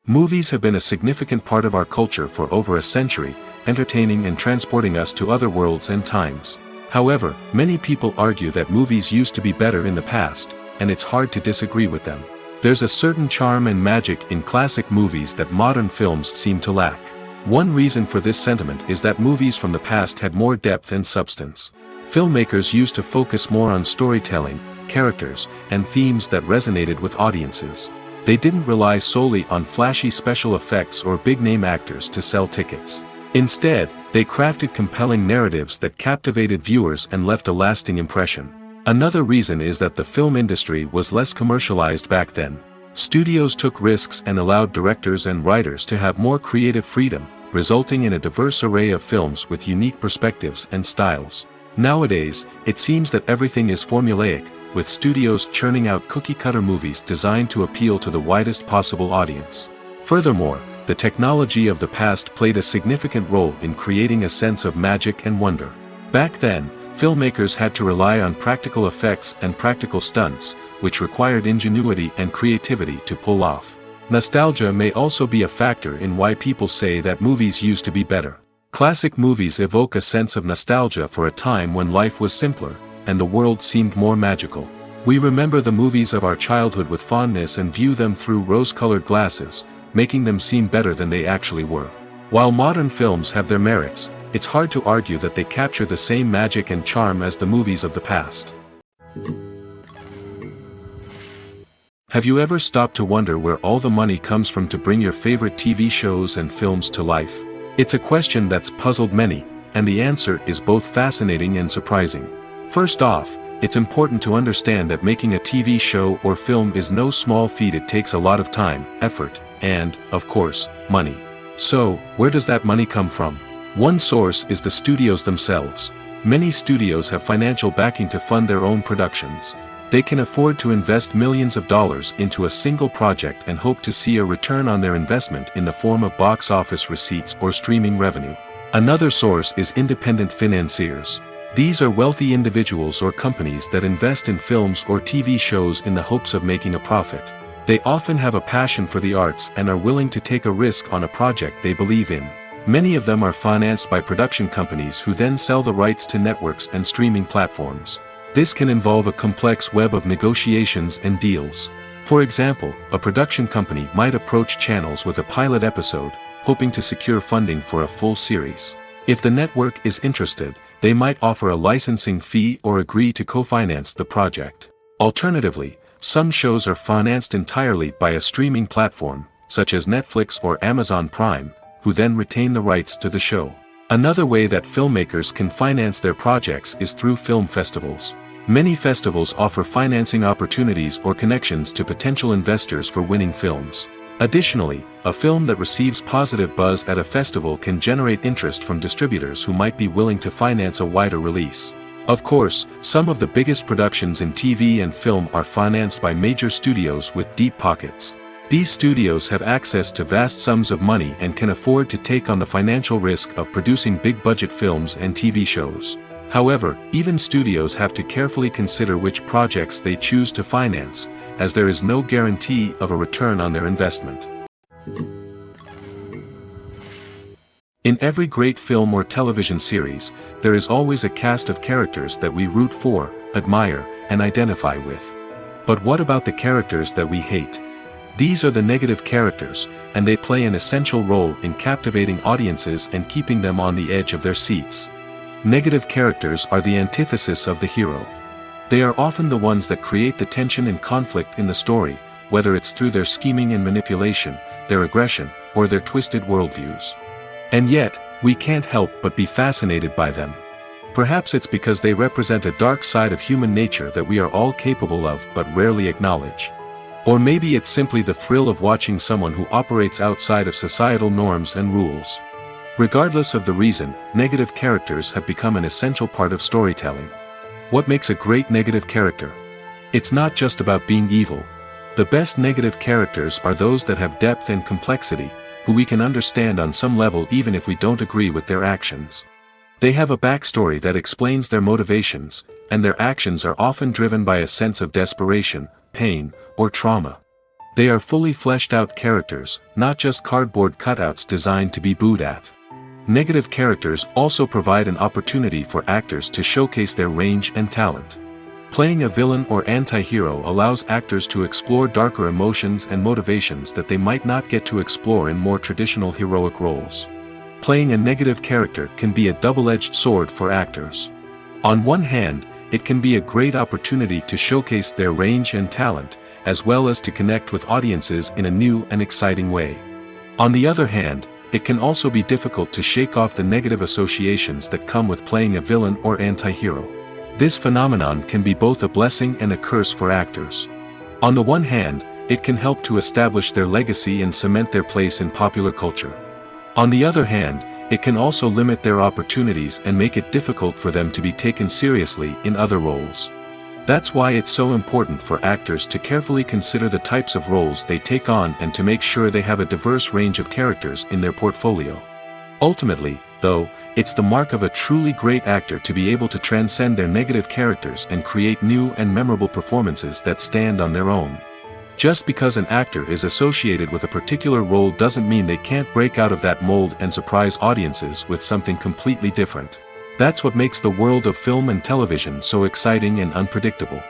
Speaker 1: Movies have been a significant part of our culture for over a century, entertaining and transporting us to other worlds and times. However, many people argue that movies used to be better in the past, and it's hard to disagree with them. There's a certain charm and magic in classic movies that modern films seem to lack. One reason for this sentiment is that movies from the past had more depth and substance. Filmmakers used to focus more on storytelling, characters, and themes that resonated with audiences. They didn't rely solely on flashy special effects or big-name actors to sell tickets. Instead, they crafted compelling narratives that captivated viewers and left a lasting impression. Another reason is that the film industry was less commercialized back then. Studios took risks and allowed directors and writers to have more creative freedom, resulting in a diverse array of films with unique perspectives and styles. Nowadays, it seems that everything is formulaic, with studios churning out cookie-cutter movies designed to appeal to the widest possible audience. Furthermore, the technology of the past played a significant role in creating a sense of magic and wonder. Back then, filmmakers had to rely on practical effects and practical stunts, which required ingenuity and creativity to pull off. Nostalgia may also be a factor in why people say that movies used to be better. Classic movies evoke a sense of nostalgia for a time when life was simpler, and the world seemed more magical. We remember the movies of our childhood with fondness and view them through rose-colored glasses, making them seem better than they actually were. While modern films have their merits, it's hard to argue that they capture the same magic and charm as the movies of the past. Have you ever stopped to wonder where all the money comes from to bring your favorite TV shows and films to life? It's a question that's puzzled many, and the answer is both fascinating and surprising. First off, it's important to understand that making a TV show or film is no small feat. It takes a lot of time, effort, and, of course, money. So, where does that money come from? One source is the studios themselves. Many studios have financial backing to fund their own productions. They can afford to invest millions of dollars into a single project and hope to see a return on their investment in the form of box office receipts or streaming revenue. Another source is independent financiers. These are wealthy individuals or companies that invest in films or TV shows in the hopes of making a profit. They often have a passion for the arts and are willing to take a risk on a project they believe in. Many of them are financed by production companies who then sell the rights to networks and streaming platforms. This can involve a complex web of negotiations and deals. For example, a production company might approach channels with a pilot episode, hoping to secure funding for a full series. If the network is interested, they might offer a licensing fee or agree to co-finance the project. Alternatively, some shows are financed entirely by a streaming platform, such as Netflix or Amazon Prime, who then retain the rights to the show. Another way that filmmakers can finance their projects is through film festivals. Many festivals offer financing opportunities or connections to potential investors for winning films. Additionally, a film that receives positive buzz at a festival can generate interest from distributors who might be willing to finance a wider release. Of course, some of the biggest productions in TV and film are financed by major studios with deep pockets. These studios have access to vast sums of money and can afford to take on the financial risk of producing big-budget films and TV shows. However, even studios have to carefully consider which projects they choose to finance, as there is no guarantee of a return on their investment. In every great film or television series, there is always a cast of characters that we root for, admire, and identify with. But what about the characters that we hate? These are the negative characters, and they play an essential role in captivating audiences and keeping them on the edge of their seats. Negative characters are the antithesis of the hero. They are often the ones that create the tension and conflict in the story, whether it's through their scheming and manipulation, their aggression, or their twisted worldviews. And yet, we can't help but be fascinated by them. Perhaps it's because they represent a dark side of human nature that we are all capable of but rarely acknowledge. Or maybe it's simply the thrill of watching someone who operates outside of societal norms and rules. Regardless of the reason, negative characters have become an essential part of storytelling. What makes a great negative character? It's not just about being evil. The best negative characters are those that have depth and complexity, who we can understand on some level even if we don't agree with their actions. They have a backstory that explains their motivations, and their actions are often driven by a sense of desperation, pain, or trauma. They are fully fleshed out characters, not just cardboard cutouts designed to be booed at. Negative characters also provide an opportunity for actors to showcase their range and talent. Playing a villain or anti-hero allows actors to explore darker emotions and motivations that they might not get to explore in more traditional heroic roles. Playing a negative character can be a double-edged sword for actors. On one hand, it can be a great opportunity to showcase their range and talent, as well as to connect with audiences in a new and exciting way. On the other hand, it can also be difficult to shake off the negative associations that come with playing a villain or anti-hero. This phenomenon can be both a blessing and a curse for actors. On the one hand, it can help to establish their legacy and cement their place in popular culture. On the other hand, it can also limit their opportunities and make it difficult for them to be taken seriously in other roles. That's why it's so important for actors to carefully consider the types of roles they take on and to make sure they have a diverse range of characters in their portfolio. Ultimately, though, it's the mark of a truly great actor to be able to transcend their negative characters and create new and memorable performances that stand on their own. Just because an actor is associated with a particular role doesn't mean they can't break out of that mold and surprise audiences with something completely different. That's what makes the world of film and television so exciting and unpredictable.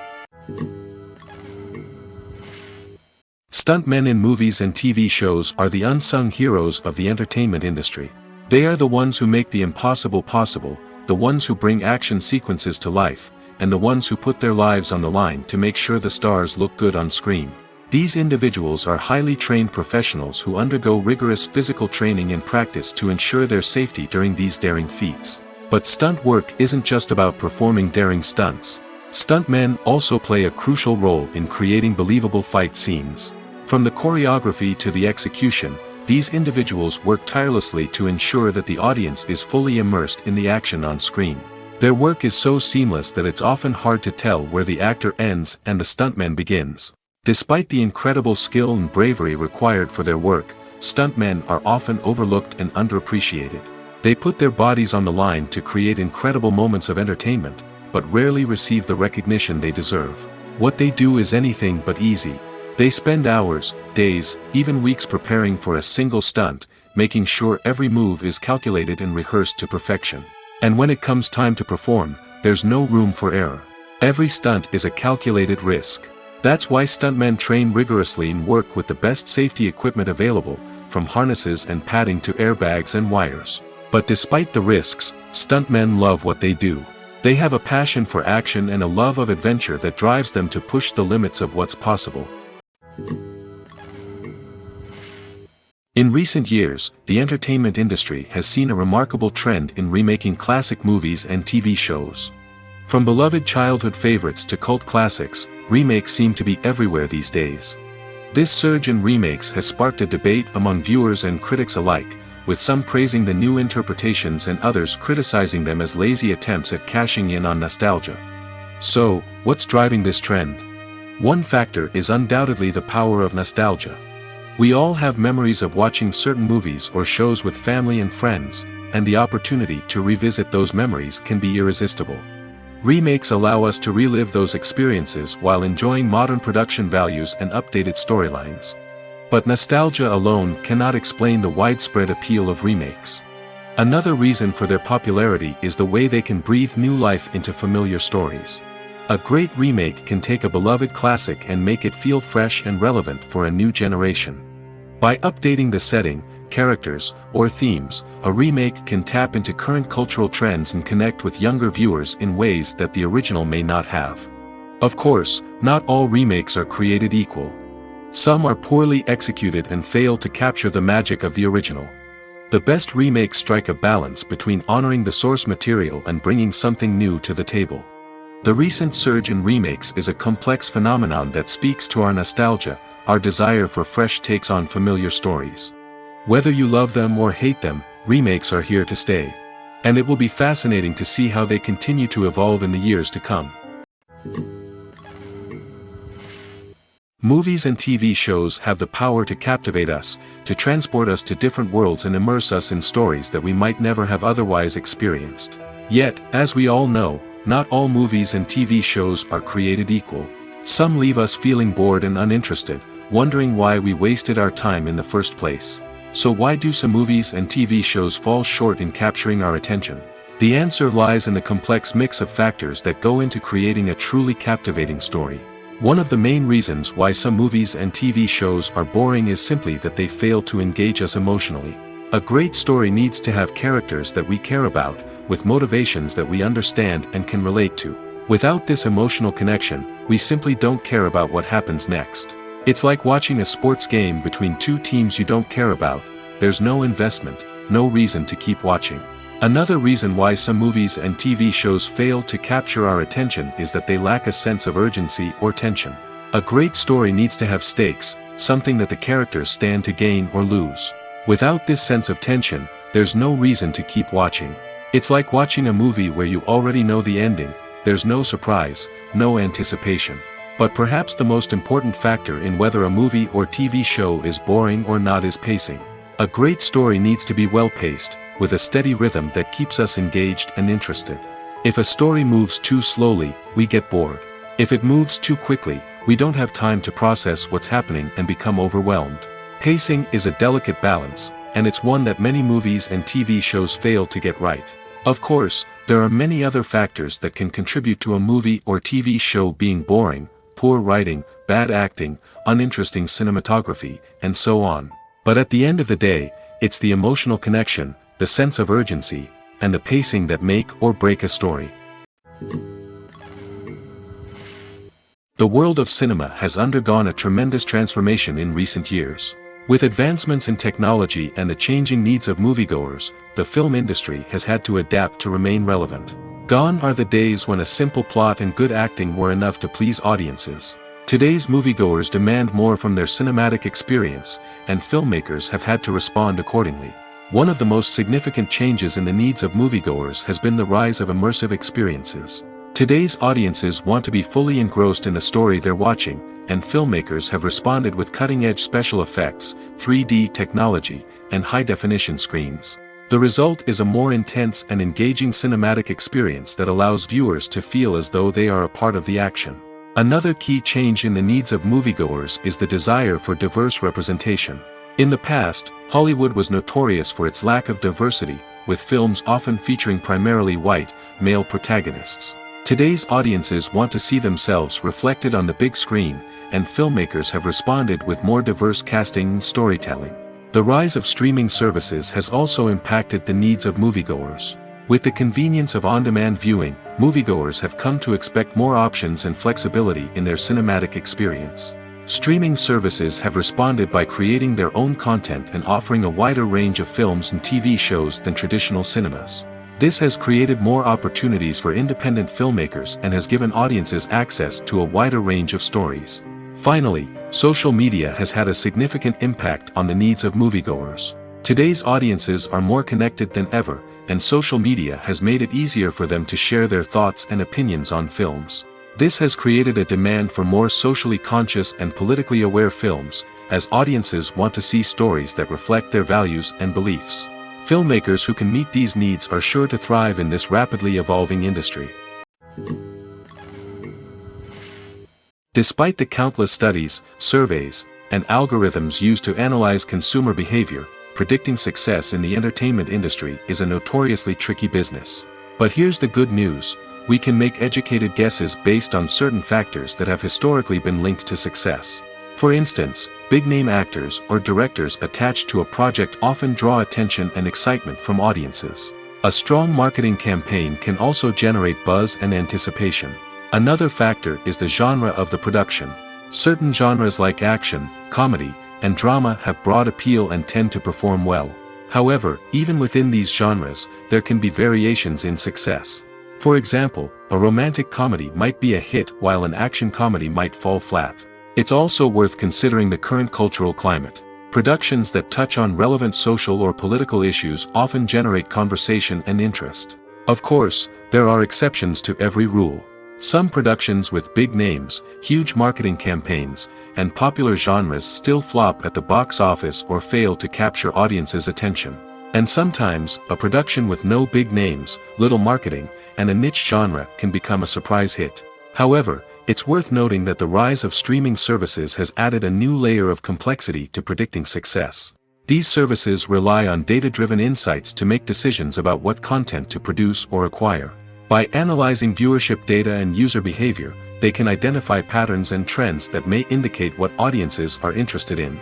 Speaker 1: Stuntmen in movies and TV shows are the unsung heroes of the entertainment industry. They are the ones who make the impossible possible, the ones who bring action sequences to life, and the ones who put their lives on the line to make sure the stars look good on screen. These individuals are highly trained professionals who undergo rigorous physical training and practice to ensure their safety during these daring feats. But stunt work isn't just about performing daring stunts. Stuntmen also play a crucial role in creating believable fight scenes. From the choreography to the execution, these individuals work tirelessly to ensure that the audience is fully immersed in the action on screen. Their work is so seamless that it's often hard to tell where the actor ends and the stuntman begins. Despite the incredible skill and bravery required for their work, stuntmen are often overlooked and underappreciated. They put their bodies on the line to create incredible moments of entertainment, but rarely receive the recognition they deserve. What they do is anything but easy. They spend hours, days, even weeks preparing for a single stunt, making sure every move is calculated and rehearsed to perfection. And when it comes time to perform, there's no room for error. Every stunt is a calculated risk. That's why stuntmen train rigorously and work with the best safety equipment available, from harnesses and padding to airbags and wires. But despite the risks, stuntmen love what they do. They have a passion for action and a love of adventure that drives them to push the limits of what's possible. In recent years, the entertainment industry has seen a remarkable trend in remaking classic movies and TV shows. From beloved childhood favorites to cult classics, remakes seem to be everywhere these days. This surge in remakes has sparked a debate among viewers and critics alike, with some praising the new interpretations and others criticizing them as lazy attempts at cashing in on nostalgia. So, what's driving this trend? One factor is undoubtedly the power of nostalgia. We all have memories of watching certain movies or shows with family and friends, and the opportunity to revisit those memories can be irresistible. Remakes allow us to relive those experiences while enjoying modern production values and updated storylines. But nostalgia alone cannot explain the widespread appeal of remakes. Another reason for their popularity is the way they can breathe new life into familiar stories. A great remake can take a beloved classic and make it feel fresh and relevant for a new generation. By updating the setting, characters, or themes, a remake can tap into current cultural trends and connect with younger viewers in ways that the original may not have. Of course, not all remakes are created equal. Some are poorly executed and fail to capture the magic of the original. The best remakes strike a balance between honoring the source material and bringing something new to the table. The recent surge in remakes is a complex phenomenon that speaks to our nostalgia, our desire for fresh takes on familiar stories. Whether you love them or hate them, remakes are here to stay. And it will be fascinating to see how they continue to evolve in the years to come. Movies and TV shows have the power to captivate us, to transport us to different worlds and immerse us in stories that we might never have otherwise experienced. Yet, as we all know, not all movies and TV shows are created equal. Some leave us feeling bored and uninterested, wondering why we wasted our time in the first place. So why do some movies and TV shows fall short in capturing our attention? The answer lies in the complex mix of factors that go into creating a truly captivating story. One of the main reasons why some movies and TV shows are boring is simply that they fail to engage us emotionally. A great story needs to have characters that we care about, with motivations that we understand and can relate to. Without this emotional connection, we simply don't care about what happens next. It's like watching a sports game between two teams you don't care about. There's no investment, no reason to keep watching. Another reason why some movies and TV shows fail to capture our attention is that they lack a sense of urgency or tension. A great story needs to have stakes, something that the characters stand to gain or lose. Without this sense of tension, there's no reason to keep watching. It's like watching a movie where you already know the ending, there's no surprise, no anticipation. But perhaps the most important factor in whether a movie or TV show is boring or not is pacing. A great story needs to be well-paced, with a steady rhythm that keeps us engaged and interested. If a story moves too slowly, we get bored. If it moves too quickly, we don't have time to process what's happening and become overwhelmed. Pacing is a delicate balance, and it's one that many movies and TV shows fail to get right. Of course, there are many other factors that can contribute to a movie or TV show being boring: poor writing, bad acting, uninteresting cinematography, and so on. But at the end of the day, it's the emotional connection, the sense of urgency, and the pacing that make or break a story. The world of cinema has undergone a tremendous transformation in recent years. With advancements in technology and the changing needs of moviegoers, the film industry has had to adapt to remain relevant. Gone are the days when a simple plot and good acting were enough to please audiences. Today's moviegoers demand more from their cinematic experience, and filmmakers have had to respond accordingly. One of the most significant changes in the needs of moviegoers has been the rise of immersive experiences. Today's audiences want to be fully engrossed in the story they're watching, and filmmakers have responded with cutting-edge special effects, 3D technology, and high-definition screens. The result is a more intense and engaging cinematic experience that allows viewers to feel as though they are a part of the action. Another key change in the needs of moviegoers is the desire for diverse representation. In the past, Hollywood was notorious for its lack of diversity, with films often featuring primarily white, male protagonists. Today's audiences want to see themselves reflected on the big screen, and filmmakers have responded with more diverse casting and storytelling. The rise of streaming services has also impacted the needs of moviegoers. With the convenience of on-demand viewing, moviegoers have come to expect more options and flexibility in their cinematic experience. Streaming services have responded by creating their own content and offering a wider range of films and TV shows than traditional cinemas. This has created more opportunities for independent filmmakers and has given audiences access to a wider range of stories. Finally, social media has had a significant impact on the needs of moviegoers. Today's audiences are more connected than ever, and social media has made it easier for them to share their thoughts and opinions on films. This has created a demand for more socially conscious and politically aware films, as audiences want to see stories that reflect their values and beliefs. Filmmakers who can meet these needs are sure to thrive in this rapidly evolving industry. Despite the countless studies, surveys, and algorithms used to analyze consumer behavior, predicting success in the entertainment industry is a notoriously tricky business. But here's the good news: we can make educated guesses based on certain factors that have historically been linked to success. For instance, big-name actors or directors attached to a project often draw attention and excitement from audiences. A strong marketing campaign can also generate buzz and anticipation. Another factor is the genre of the production. Certain genres like action, comedy, and drama have broad appeal and tend to perform well. However, even within these genres, there can be variations in success. For example, a romantic comedy might be a hit while an action comedy might fall flat. It's also worth considering the current cultural climate. Productions that touch on relevant social or political issues often generate conversation and interest. Of course, there are exceptions to every rule. Some productions with big names, huge marketing campaigns, and popular genres still flop at the box office or fail to capture audiences' attention. And sometimes, a production with no big names, little marketing, and a niche genre can become a surprise hit. However, it's worth noting that the rise of streaming services has added a new layer of complexity to predicting success. These services rely on data-driven insights to make decisions about what content to produce or acquire. By analyzing viewership data and user behavior, they can identify patterns and trends that may indicate what audiences are interested in.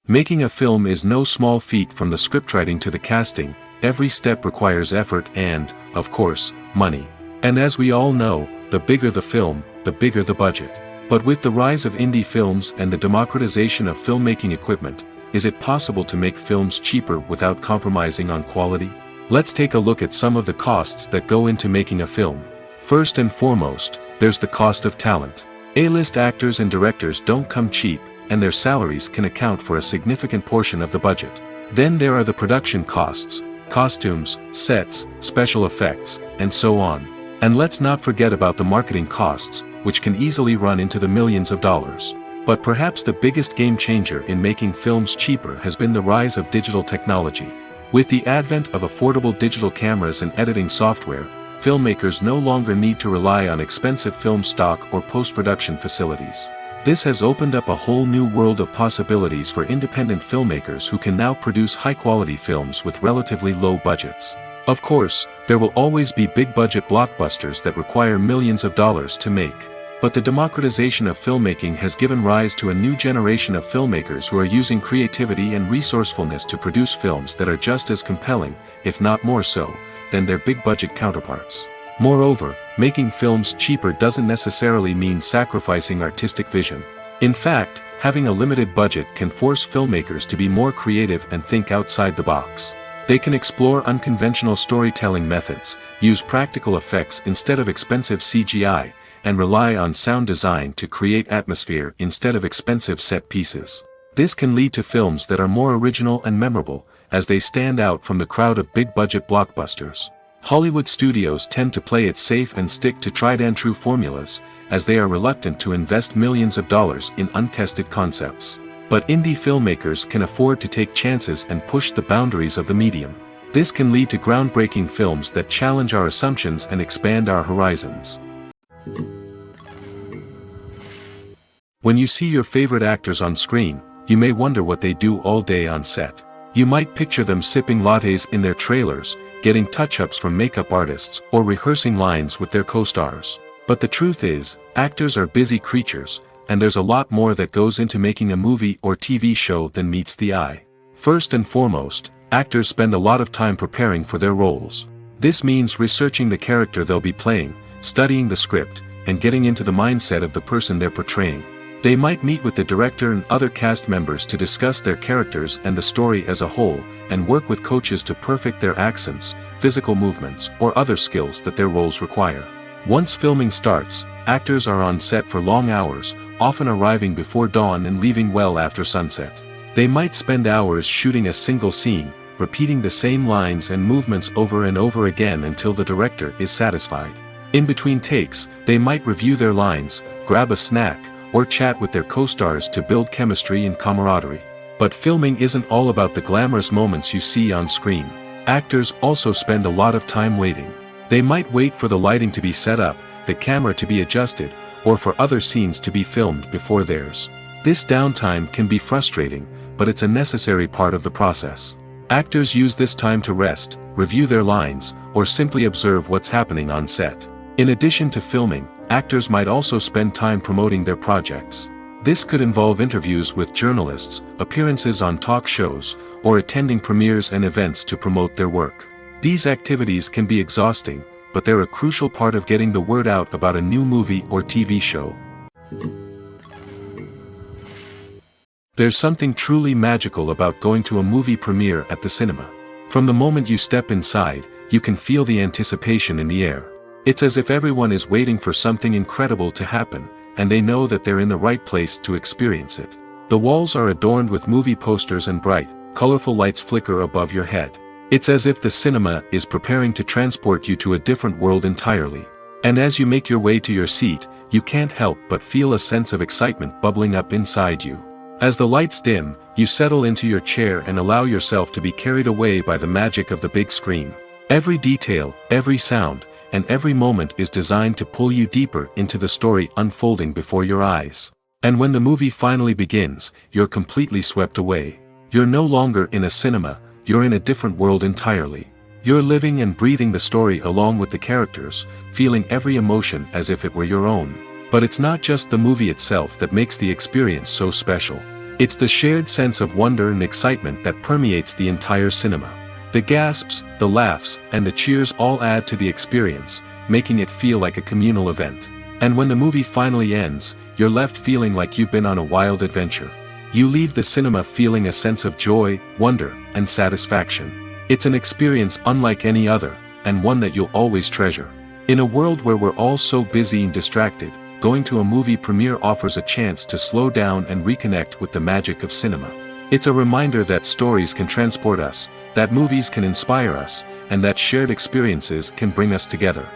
Speaker 1: Making a film is no small feat. From the scriptwriting to the casting, every step requires effort and, of course, money. And as we all know, the bigger the film, the bigger the budget. But with the rise of indie films and the democratization of filmmaking equipment, is it possible to make films cheaper without compromising on quality? Let's take a look at some of the costs that go into making a film. First and foremost, there's the cost of talent. A-list actors and directors don't come cheap, and their salaries can account for a significant portion of the budget. Then there are the production costs, costumes, sets, special effects, and so on. And let's not forget about the marketing costs, which can easily run into the millions of dollars. But perhaps the biggest game changer in making films cheaper has been the rise of digital technology. With the advent of affordable digital cameras and editing software, filmmakers no longer need to rely on expensive film stock or post-production facilities. This has opened up a whole new world of possibilities for independent filmmakers who can now produce high-quality films with relatively low budgets. Of course, there will always be big-budget blockbusters that require millions of dollars to make. But the democratization of filmmaking has given rise to a new generation of filmmakers who are using creativity and resourcefulness to produce films that are just as compelling, if not more so, than their big-budget counterparts. Moreover, making films cheaper doesn't necessarily mean sacrificing artistic vision. In fact, having a limited budget can force filmmakers to be more creative and think outside the box. They can explore unconventional storytelling methods, use practical effects instead of expensive CGI, and rely on sound design to create atmosphere instead of expensive set pieces. This can lead to films that are more original and memorable, as they stand out from the crowd of big-budget blockbusters. Hollywood studios tend to play it safe and stick to tried-and-true formulas, as they are reluctant to invest millions of dollars in untested concepts. But indie filmmakers can afford to take chances and push the boundaries of the medium. This can lead to groundbreaking films that challenge our assumptions and expand our horizons. When you see your favorite actors on screen, you may wonder what they do all day on set. You might picture them sipping lattes in their trailers, getting touch-ups from makeup artists, or rehearsing lines with their co-stars. But the truth is, actors are busy creatures, and there's a lot more that goes into making a movie or TV show than meets the eye. First and foremost, actors spend a lot of time preparing for their roles. This means researching the character they'll be playing, studying the script, and getting into the mindset of the person they're portraying. They might meet with the director and other cast members to discuss their characters and the story as a whole, and work with coaches to perfect their accents, physical movements, or other skills that their roles require. Once filming starts, actors are on set for long hours, often arriving before dawn and leaving well after sunset. They might spend hours shooting a single scene, repeating the same lines and movements over and over again until the director is satisfied. In between takes, they might review their lines, grab a snack, or chat with their co-stars to build chemistry and camaraderie. But filming isn't all about the glamorous moments you see on screen. Actors also spend a lot of time waiting. They might wait for the lighting to be set up, the camera to be adjusted, or for other scenes to be filmed before theirs. This downtime can be frustrating, but it's a necessary part of the process. Actors use this time to rest, review their lines, or simply observe what's happening on set. In addition to filming, actors might also spend time promoting their projects. This could involve interviews with journalists, appearances on talk shows, or attending premieres and events to promote their work. These activities can be exhausting, but they're a crucial part of getting the word out about a new movie or TV show. There's something truly magical about going to a movie premiere at the cinema. From the moment you step inside, you can feel the anticipation in the air. It's as if everyone is waiting for something incredible to happen, and they know that they're in the right place to experience it. The walls are adorned with movie posters and bright, colorful lights flicker above your head. It's as if the cinema is preparing to transport you to a different world entirely. And as you make your way to your seat, you can't help but feel a sense of excitement bubbling up inside you. As the lights dim, you settle into your chair and allow yourself to be carried away by the magic of the big screen. Every detail, every sound, and every moment is designed to pull you deeper into the story unfolding before your eyes. And when the movie finally begins, you're completely swept away. You're no longer in a cinema, you're in a different world entirely. You're living and breathing the story along with the characters, feeling every emotion as if it were your own. But it's not just the movie itself that makes the experience so special. It's the shared sense of wonder and excitement that permeates the entire cinema. The gasps, the laughs, and the cheers all add to the experience, making it feel like a communal event. And when the movie finally ends, you're left feeling like you've been on a wild adventure. You leave the cinema feeling a sense of joy, wonder, and satisfaction. It's an experience unlike any other, and one that you'll always treasure. In a world where we're all so busy and distracted, going to a movie premiere offers a chance to slow down and reconnect with the magic of cinema. It's a reminder that stories can transport us, that movies can inspire us, and that shared experiences can bring us together.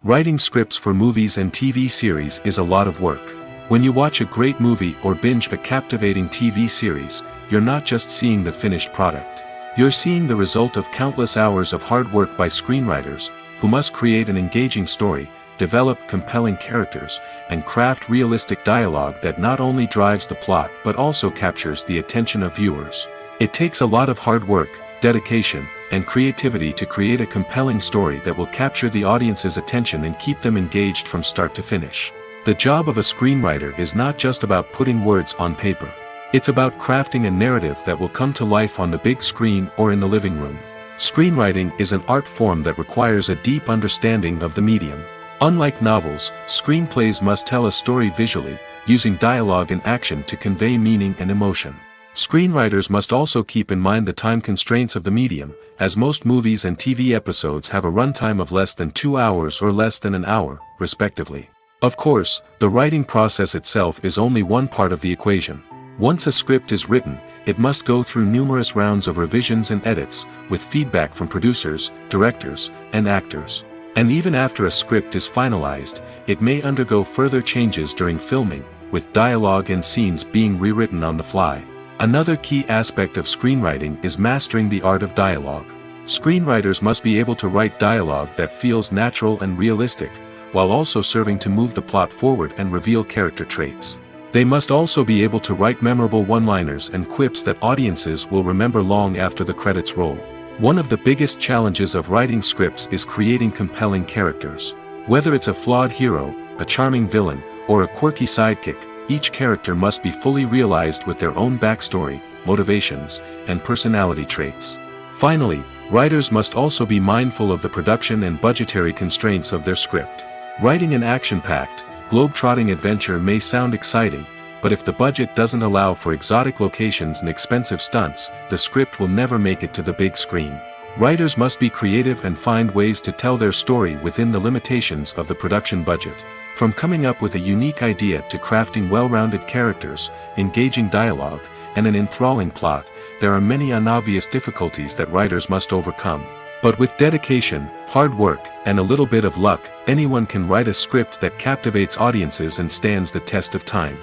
Speaker 1: Writing scripts for movies and TV series is a lot of work. When you watch a great movie or binge a captivating TV series, you're not just seeing the finished product. You're seeing the result of countless hours of hard work by screenwriters, who must create an engaging story, develop compelling characters, and craft realistic dialogue that not only drives the plot but also captures the attention of viewers. It takes a lot of hard work, dedication, and creativity to create a compelling story that will capture the audience's attention and keep them engaged from start to finish. The job of a screenwriter is not just about putting words on paper. It's about crafting a narrative that will come to life on the big screen or in the living room. Screenwriting is an art form that requires a deep understanding of the medium. Unlike novels, screenplays must tell a story visually, using dialogue and action to convey meaning and emotion. Screenwriters must also keep in mind the time constraints of the medium, as most movies and TV episodes have a runtime of less than 2 hours or less than an hour, respectively. Of course, the writing process itself is only one part of the equation. Once a script is written, it must go through numerous rounds of revisions and edits, with feedback from producers, directors, and actors. And even after a script is finalized, it may undergo further changes during filming, with dialogue and scenes being rewritten on the fly. Another key aspect of screenwriting is mastering the art of dialogue. Screenwriters must be able to write dialogue that feels natural and realistic, while also serving to move the plot forward and reveal character traits. They must also be able to write memorable one-liners and quips that audiences will remember long after the credits roll. One of the biggest challenges of writing scripts is creating compelling characters. Whether it's a flawed hero, a charming villain, or a quirky sidekick, each character must be fully realized with their own backstory, motivations, and personality traits. Finally, writers must also be mindful of the production and budgetary constraints of their script. Writing an action-packed, globe-trotting adventure may sound exciting, but if the budget doesn't allow for exotic locations and expensive stunts, the script will never make it to the big screen. Writers must be creative and find ways to tell their story within the limitations of the production budget. From coming up with a unique idea to crafting well-rounded characters, engaging dialogue, and an enthralling plot, there are many unobvious difficulties that writers must overcome. But with dedication, hard work, and a little bit of luck, anyone can write a script that captivates audiences and stands the test of time.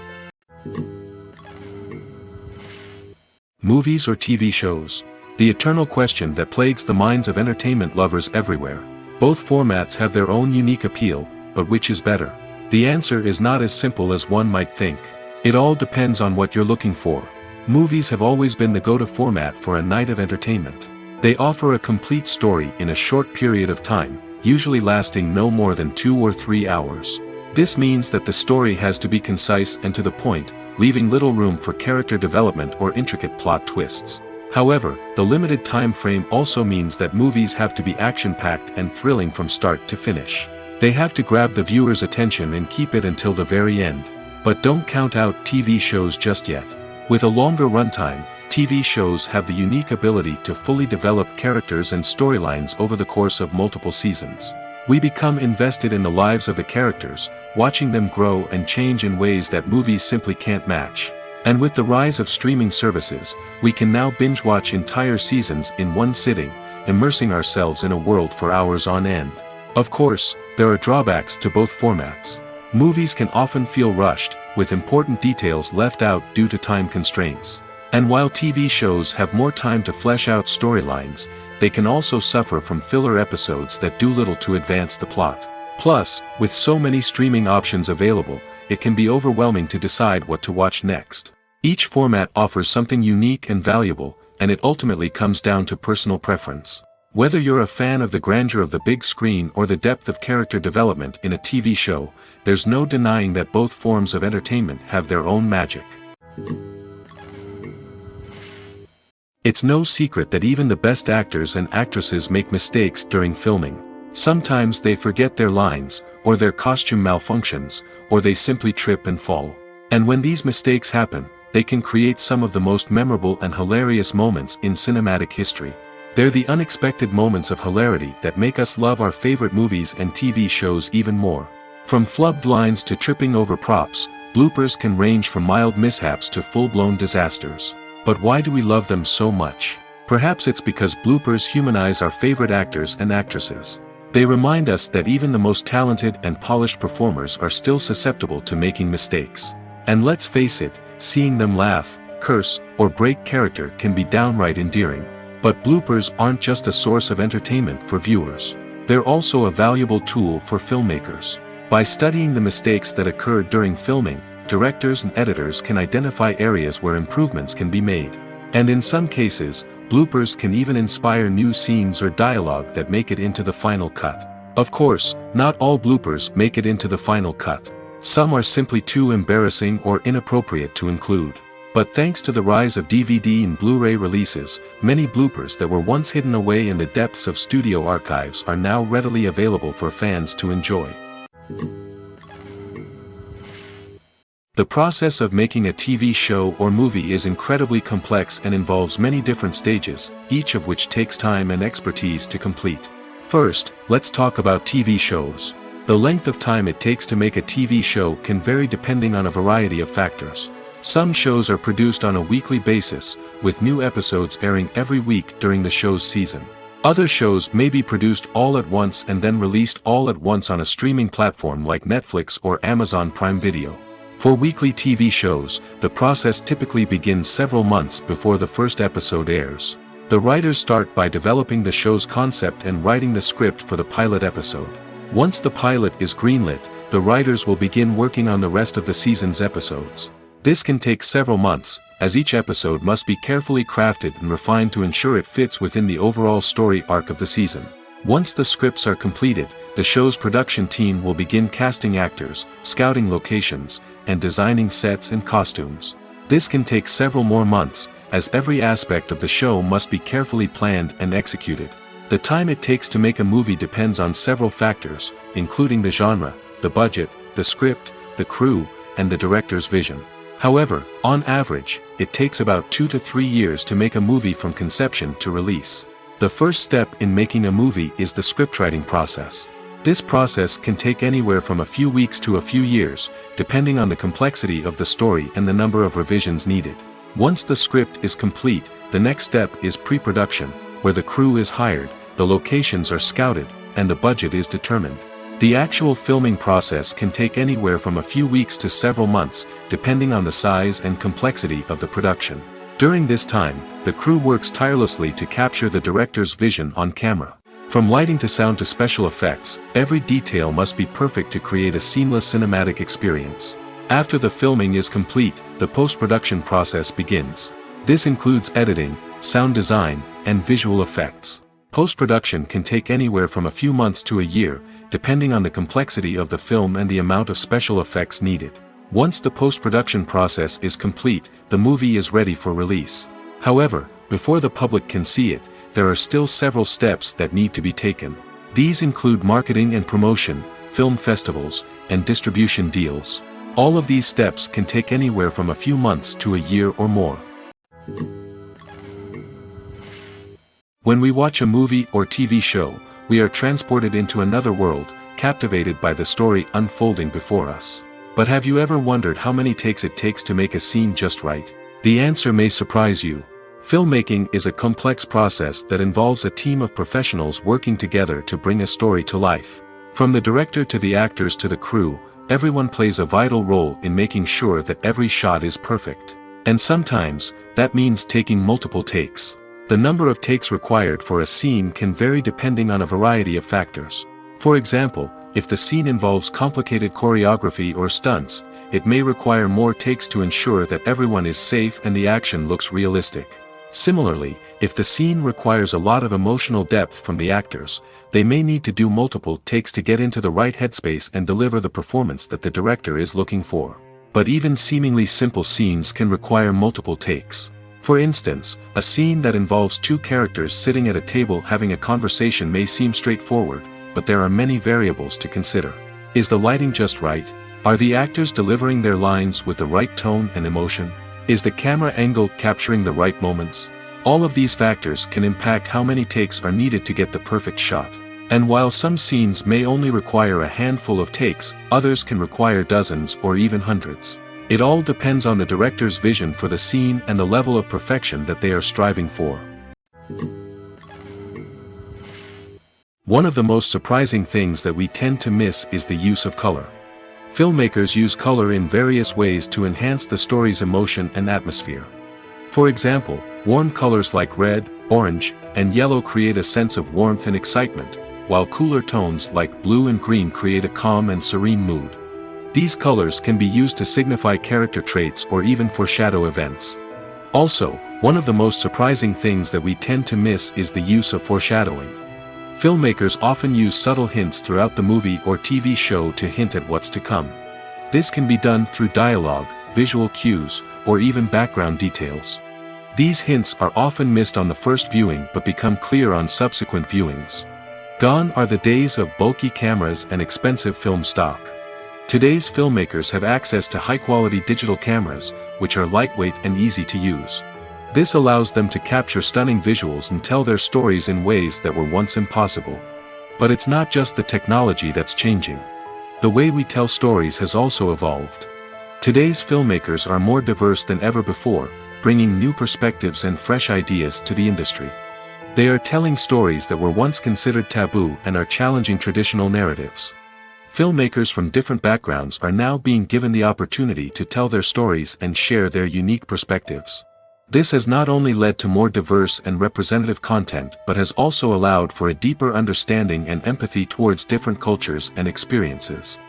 Speaker 1: Movies or TV shows? The eternal question that plagues the minds of entertainment lovers everywhere. Both formats have their own unique appeal, but which is better? The answer is not as simple as one might think. It all depends on what you're looking for. Movies have always been the go-to format for a night of entertainment. They offer a complete story in a short period of time, usually lasting no more than 2 or 3 hours. This means that the story has to be concise and to the point, leaving little room for character development or intricate plot twists. However, the limited time frame also means that movies have to be action-packed and thrilling from start to finish. They have to grab the viewer's attention and keep it until the very end. But don't count out TV shows just yet. With a longer runtime, TV shows have the unique ability to fully develop characters and storylines over the course of multiple seasons. We become invested in the lives of the characters, watching them grow and change in ways that movies simply can't match. And with the rise of streaming services, we can now binge-watch entire seasons in one sitting, immersing ourselves in a world for hours on end. Of course, there are drawbacks to both formats. Movies can often feel rushed, with important details left out due to time constraints. And while TV shows have more time to flesh out storylines, they can also suffer from filler episodes that do little to advance the plot. Plus, with so many streaming options available, it can be overwhelming to decide what to watch next. Each format offers something unique and valuable, and it ultimately comes down to personal preference. Whether you're a fan of the grandeur of the big screen or the depth of character development in a TV show, there's no denying that both forms of entertainment have their own magic. It's no secret that even the best actors and actresses make mistakes during filming. Sometimes they forget their lines, or their costume malfunctions, or they simply trip and fall. And when these mistakes happen, they can create some of the most memorable and hilarious moments in cinematic history. They're the unexpected moments of hilarity that make us love our favorite movies and TV shows even more. From flubbed lines to tripping over props, bloopers can range from mild mishaps to full-blown disasters. But why do we love them so much? Perhaps it's because bloopers humanize our favorite actors and actresses. They remind us that even the most talented and polished performers are still susceptible to making mistakes. And let's face it, seeing them laugh, curse, or break character can be downright endearing. But bloopers aren't just a source of entertainment for viewers. They're also a valuable tool for filmmakers. By studying the mistakes that occurred during filming, directors and editors can identify areas where improvements can be made. And in some cases, bloopers can even inspire new scenes or dialogue that make it into the final cut. Of course, not all bloopers make it into the final cut. Some are simply too embarrassing or inappropriate to include. But thanks to the rise of DVD and Blu-ray releases, many bloopers that were once hidden away in the depths of studio archives are now readily available for fans to enjoy. The process of making a TV show or movie is incredibly complex and involves many different stages, each of which takes time and expertise to complete. First, let's talk about TV shows. The length of time it takes to make a TV show can vary depending on a variety of factors. Some shows are produced on a weekly basis, with new episodes airing every week during the show's season. Other shows may be produced all at once and then released all at once on a streaming platform like Netflix or Amazon Prime Video. For weekly TV shows, the process typically begins several months before the first episode airs. The writers start by developing the show's concept and writing the script for the pilot episode. Once the pilot is greenlit, the writers will begin working on the rest of the season's episodes. This can take several months, as each episode must be carefully crafted and refined to ensure it fits within the overall story arc of the season. Once the scripts are completed, the show's production team will begin casting actors, scouting locations, and designing sets and costumes. This can take several more months, as every aspect of the show must be carefully planned and executed. The time it takes to make a movie depends on several factors, including the genre, the budget, the script, the crew, and the director's vision. However, on average, it takes about 2 to 3 years to make a movie from conception to release. The first step in making a movie is the scriptwriting process. This process can take anywhere from a few weeks to a few years, depending on the complexity of the story and the number of revisions needed. Once the script is complete, the next step is pre-production, where the crew is hired, the locations are scouted, and the budget is determined. The actual filming process can take anywhere from a few weeks to several months, depending on the size and complexity of the production. During this time, the crew works tirelessly to capture the director's vision on camera. From lighting to sound to special effects, every detail must be perfect to create a seamless cinematic experience. After the filming is complete, the post-production process begins. This includes editing, sound design, and visual effects. Post-production can take anywhere from a few months to a year, depending on the complexity of the film and the amount of special effects needed. Once the post-production process is complete, the movie is ready for release. However, before the public can see it, there are still several steps that need to be taken. These include marketing and promotion, film festivals, and distribution deals. All of these steps can take anywhere from a few months to a year or more. When we watch a movie or TV show, we are transported into another world, captivated by the story unfolding before us. But have you ever wondered how many takes it takes to make a scene just right? The answer may surprise you. Filmmaking is a complex process that involves a team of professionals working together to bring a story to life. From the director to the actors to the crew, everyone plays a vital role in making sure that every shot is perfect. And sometimes, that means taking multiple takes. The number of takes required for a scene can vary depending on a variety of factors. For example, if the scene involves complicated choreography or stunts, it may require more takes to ensure that everyone is safe and the action looks realistic. Similarly, if the scene requires a lot of emotional depth from the actors, they may need to do multiple takes to get into the right headspace and deliver the performance that the director is looking for. But even seemingly simple scenes can require multiple takes. For instance, a scene that involves two characters sitting at a table having a conversation may seem straightforward, but there are many variables to consider. Is the lighting just right? Are the actors delivering their lines with the right tone and emotion? Is the camera angle capturing the right moments? All of these factors can impact how many takes are needed to get the perfect shot. And while some scenes may only require a handful of takes, others can require dozens or even hundreds. It all depends on the director's vision for the scene and the level of perfection that they are striving for. One of the most surprising things that we tend to miss is the use of color. Filmmakers use color in various ways to enhance the story's emotion and atmosphere. For example, warm colors like red, orange, and yellow create a sense of warmth and excitement, while cooler tones like blue and green create a calm and serene mood. These colors can be used to signify character traits or even foreshadow events. Also, one of the most surprising things that we tend to miss is the use of foreshadowing. Filmmakers often use subtle hints throughout the movie or TV show to hint at what's to come. This can be done through dialogue, visual cues, or even background details. These hints are often missed on the first viewing but become clear on subsequent viewings. Gone are the days of bulky cameras and expensive film stock. Today's filmmakers have access to high-quality digital cameras, which are lightweight and easy to use. This allows them to capture stunning visuals and tell their stories in ways that were once impossible. But it's not just the technology that's changing. The way we tell stories has also evolved. Today's filmmakers are more diverse than ever before, bringing new perspectives and fresh ideas to the industry. They are telling stories that were once considered taboo and are challenging traditional narratives. Filmmakers from different backgrounds are now being given the opportunity to tell their stories and share their unique perspectives. This has not only led to more diverse and representative content but has also allowed for a deeper understanding and empathy towards different cultures and experiences.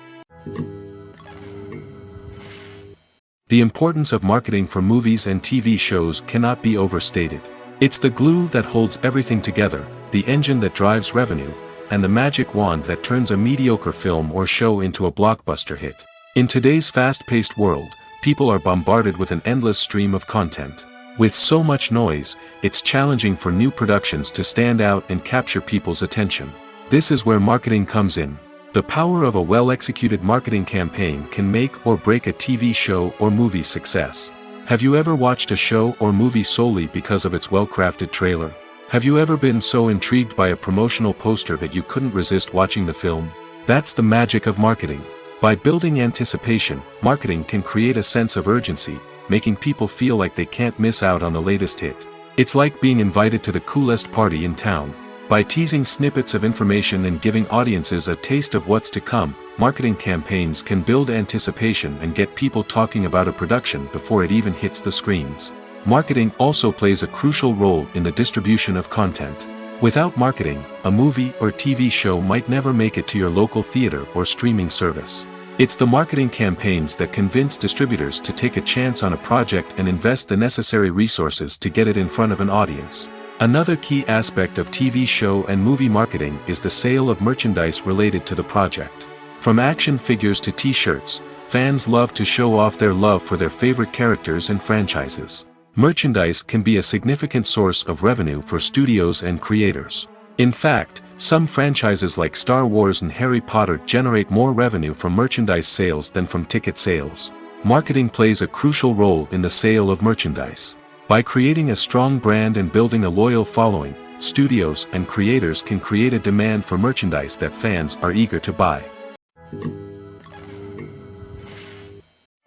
Speaker 1: The importance of marketing for movies and TV shows cannot be overstated. It's the glue that holds everything together, the engine that drives revenue, and the magic wand that turns a mediocre film or show into a blockbuster hit. In today's fast-paced world, people are bombarded with an endless stream of content. With so much noise, it's challenging for new productions to stand out and capture people's attention. This is where marketing comes in. The power of a well-executed marketing campaign can make or break a TV show or movie's success. Have you ever watched a show or movie solely because of its well-crafted trailer? Have you ever been so intrigued by a promotional poster that you couldn't resist watching the film? That's the magic of marketing. By building anticipation, marketing can create a sense of urgency, making people feel like they can't miss out on the latest hit. It's like being invited to the coolest party in town. By teasing snippets of information and giving audiences a taste of what's to come, marketing campaigns can build anticipation and get people talking about a production before it even hits the screens. Marketing also plays a crucial role in the distribution of content. Without marketing, a movie or TV show might never make it to your local theater or streaming service. It's the marketing campaigns that convince distributors to take a chance on a project and invest the necessary resources to get it in front of an audience. Another key aspect of TV show and movie marketing is the sale of merchandise related to the project. From action figures to t-shirts, fans love to show off their love for their favorite characters and franchises. Merchandise can be a significant source of revenue for studios and creators. In fact, some franchises like Star Wars and Harry Potter generate more revenue from merchandise sales than from ticket sales. Marketing plays a crucial role in the sale of merchandise. By creating a strong brand and building a loyal following, studios and creators can create a demand for merchandise that fans are eager to buy.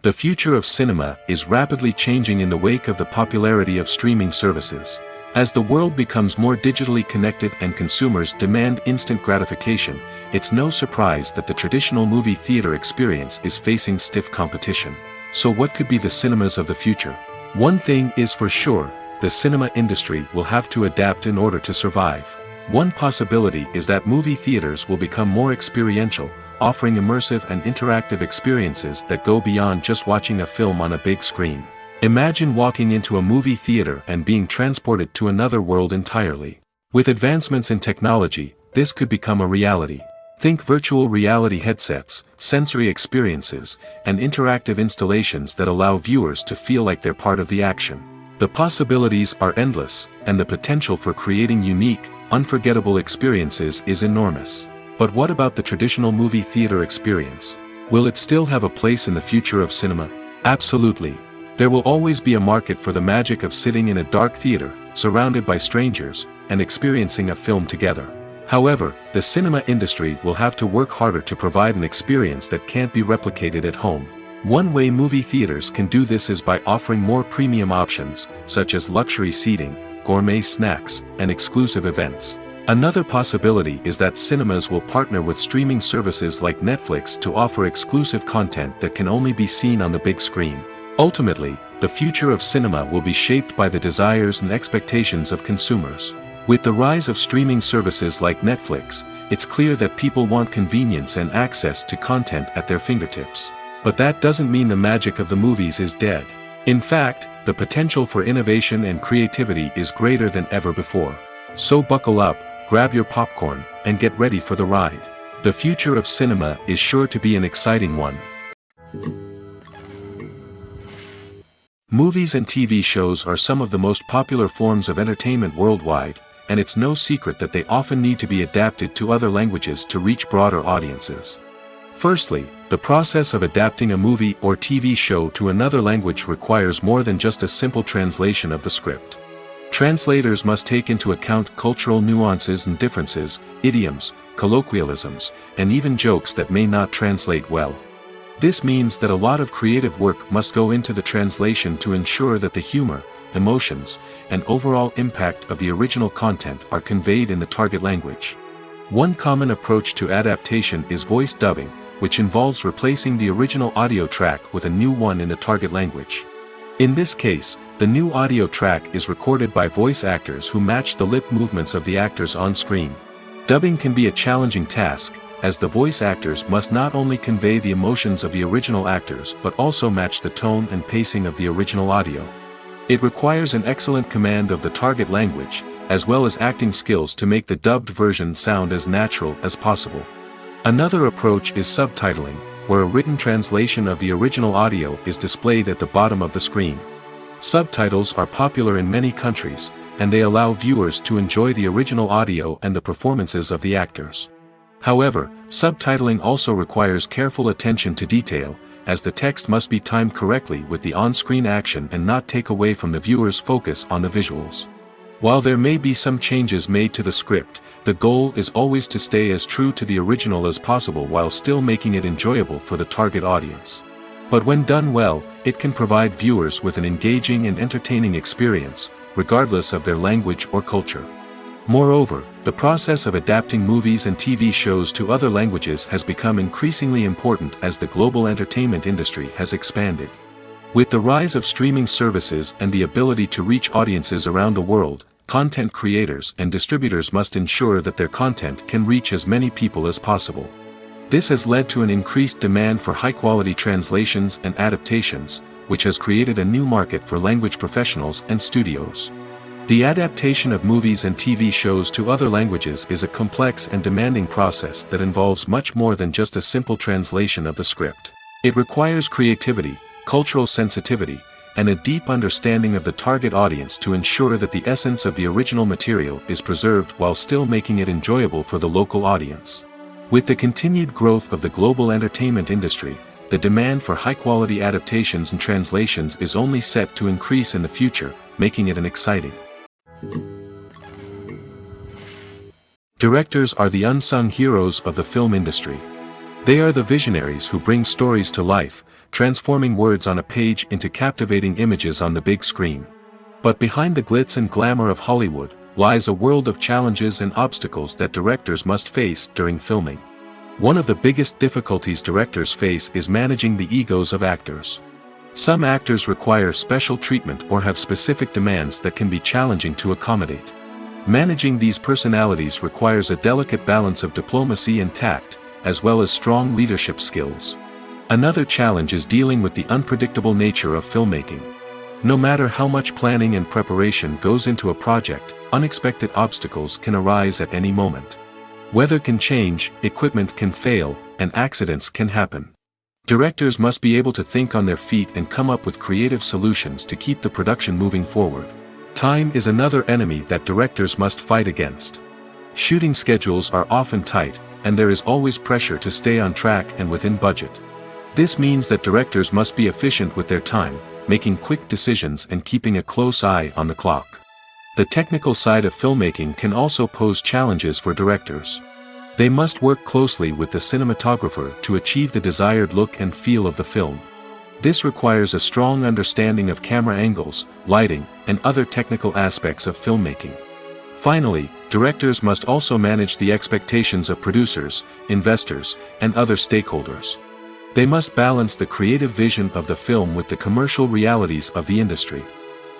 Speaker 1: The future of cinema is rapidly changing in the wake of the popularity of streaming services. As the world becomes more digitally connected and consumers demand instant gratification, it's no surprise that the traditional movie theater experience is facing stiff competition. So what could be the cinemas of the future? One thing is for sure, the cinema industry will have to adapt in order to survive. One possibility is that movie theaters will become more experiential, offering immersive and interactive experiences that go beyond just watching a film on a big screen. Imagine walking into a movie theater and being transported to another world entirely. With advancements in technology, this could become a reality. Think virtual reality headsets, sensory experiences, and interactive installations that allow viewers to feel like they're part of the action. The possibilities are endless, and the potential for creating unique, unforgettable experiences is enormous. But what about the traditional movie theater experience? Will it still have a place in the future of cinema? Absolutely. There will always be a market for the magic of sitting in a dark theater, surrounded by strangers, and experiencing a film together. However, the cinema industry will have to work harder to provide an experience that can't be replicated at home. One way movie theaters can do this is by offering more premium options, such as luxury seating, gourmet snacks, and exclusive events. Another possibility is that cinemas will partner with streaming services like Netflix to offer exclusive content that can only be seen on the big screen. Ultimately, the future of cinema will be shaped by the desires and expectations of consumers. With the rise of streaming services like Netflix, it's clear that people want convenience and access to content at their fingertips. But that doesn't mean the magic of the movies is dead. In fact, the potential for innovation and creativity is greater than ever before. So buckle up, grab your popcorn, and get ready for the ride. The future of cinema is sure to be an exciting one. Movies and TV shows are some of the most popular forms of entertainment worldwide, and it's no secret that they often need to be adapted to other languages to reach broader audiences. Firstly, the process of adapting a movie or TV show to another language requires more than just a simple translation of the script. Translators must take into account cultural nuances and differences, idioms, colloquialisms, and even jokes that may not translate well. This means that a lot of creative work must go into the translation to ensure that the humor, emotions, and overall impact of the original content are conveyed in the target language. One common approach to adaptation is voice dubbing, which involves replacing the original audio track with a new one in the target language. In this case, the new audio track is recorded by voice actors who match the lip movements of the actors on screen. Dubbing can be a challenging task, as the voice actors must not only convey the emotions of the original actors but also match the tone and pacing of the original audio. It requires an excellent command of the target language, as well as acting skills to make the dubbed version sound as natural as possible. Another approach is subtitling, where a written translation of the original audio is displayed at the bottom of the screen. Subtitles are popular in many countries, and they allow viewers to enjoy the original audio and the performances of the actors. However, subtitling also requires careful attention to detail, as the text must be timed correctly with the on-screen action and not take away from the viewer's focus on the visuals. While there may be some changes made to the script, the goal is always to stay as true to the original as possible while still making it enjoyable for the target audience. But when done well, it can provide viewers with an engaging and entertaining experience, regardless of their language or culture. Moreover, the process of adapting movies and TV shows to other languages has become increasingly important as the global entertainment industry has expanded. With the rise of streaming services and the ability to reach audiences around the world, content creators and distributors must ensure that their content can reach as many people as possible. This has led to an increased demand for high-quality translations and adaptations, which has created a new market for language professionals and studios. The adaptation of movies and TV shows to other languages is a complex and demanding process that involves much more than just a simple translation of the script. It requires creativity, cultural sensitivity, and a deep understanding of the target audience to ensure that the essence of the original material is preserved while still making it enjoyable for the local audience. With the continued growth of the global entertainment industry, the demand for high-quality adaptations and translations is only set to increase in the future, making it an exciting. Directors are the unsung heroes of the film industry. They are the visionaries who bring stories to life, transforming words on a page into captivating images on the big screen. But behind the glitz and glamour of Hollywood lies a world of challenges and obstacles that directors must face during filming. One of the biggest difficulties directors face is managing the egos of actors. Some actors require special treatment or have specific demands that can be challenging to accommodate. Managing these personalities requires a delicate balance of diplomacy and tact, as well as strong leadership skills. Another challenge is dealing with the unpredictable nature of filmmaking. No matter how much planning and preparation goes into a project, unexpected obstacles can arise at any moment. Weather can change, equipment can fail, and accidents can happen. Directors must be able to think on their feet and come up with creative solutions to keep the production moving forward. Time is another enemy that directors must fight against. Shooting schedules are often tight, and there is always pressure to stay on track and within budget. This means that directors must be efficient with their time, making quick decisions and keeping a close eye on the clock. The technical side of filmmaking can also pose challenges for directors. They must work closely with the cinematographer to achieve the desired look and feel of the film. This requires a strong understanding of camera angles, lighting, and other technical aspects of filmmaking. Finally, directors must also manage the expectations of producers, investors, and other stakeholders. They must balance the creative vision of the film with the commercial realities of the industry.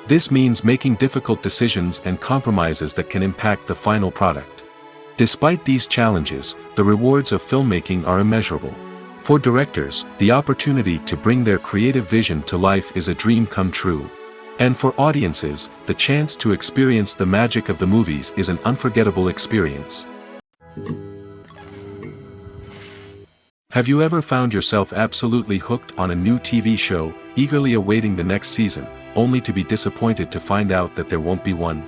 Speaker 1: This means making difficult decisions and compromises that can impact the final product. Despite these challenges, the rewards of filmmaking are immeasurable. For directors, the opportunity to bring their creative vision to life is a dream come true. And for audiences, the chance to experience the magic of the movies is an unforgettable experience. Have you ever found yourself absolutely hooked on a new TV show, eagerly awaiting the next season, only to be disappointed to find out that there won't be one?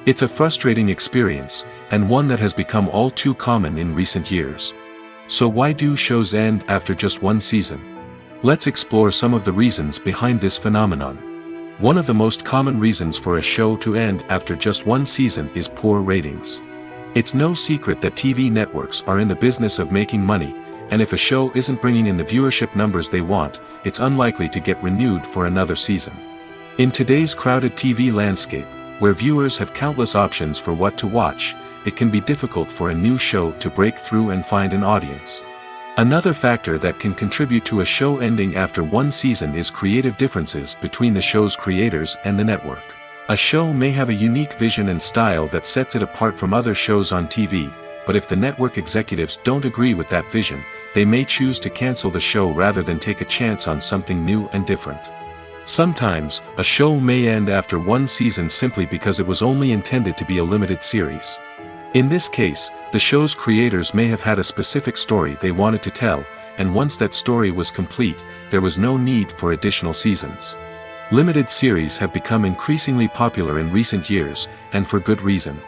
Speaker 1: It's a frustrating experience, and one that has become all too common in recent years. So why do shows end after just one season? Let's explore some of the reasons behind this phenomenon. One of the most common reasons for a show to end after just one season is poor ratings. It's no secret that TV networks are in the business of making money, and if a show isn't bringing in the viewership numbers they want, it's unlikely to get renewed for another season. In today's crowded TV landscape, where viewers have countless options for what to watch, it can be difficult for a new show to break through and find an audience. Another factor that can contribute to a show ending after one season is creative differences between the show's creators and the network. A show may have a unique vision and style that sets it apart from other shows on TV, but if the network executives don't agree with that vision, they may choose to cancel the show rather than take a chance on something new and different. Sometimes, a show may end after one season simply because it was only intended to be a limited series. In this case, the show's creators may have had a specific story they wanted to tell, and once that story was complete, there was no need for additional seasons. Limited series have become increasingly popular in recent years, and for good reason.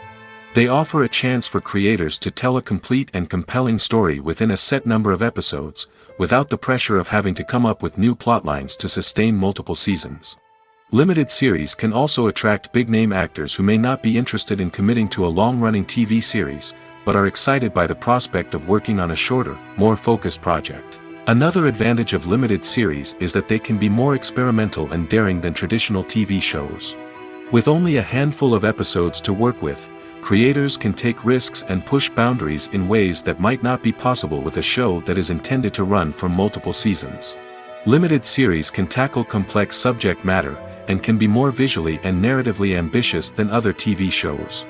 Speaker 1: They offer a chance for creators to tell a complete and compelling story within a set number of episodes, without the pressure of having to come up with new plotlines to sustain multiple seasons. Limited series can also attract big-name actors who may not be interested in committing to a long-running TV series, but are excited by the prospect of working on a shorter, more focused project. Another advantage of limited series is that they can be more experimental and daring than traditional TV shows. With only a handful of episodes to work with, creators can take risks and push boundaries in ways that might not be possible with a show that is intended to run for multiple seasons. Limited series can tackle complex subject matter, and can be more visually and narratively ambitious than other TV shows.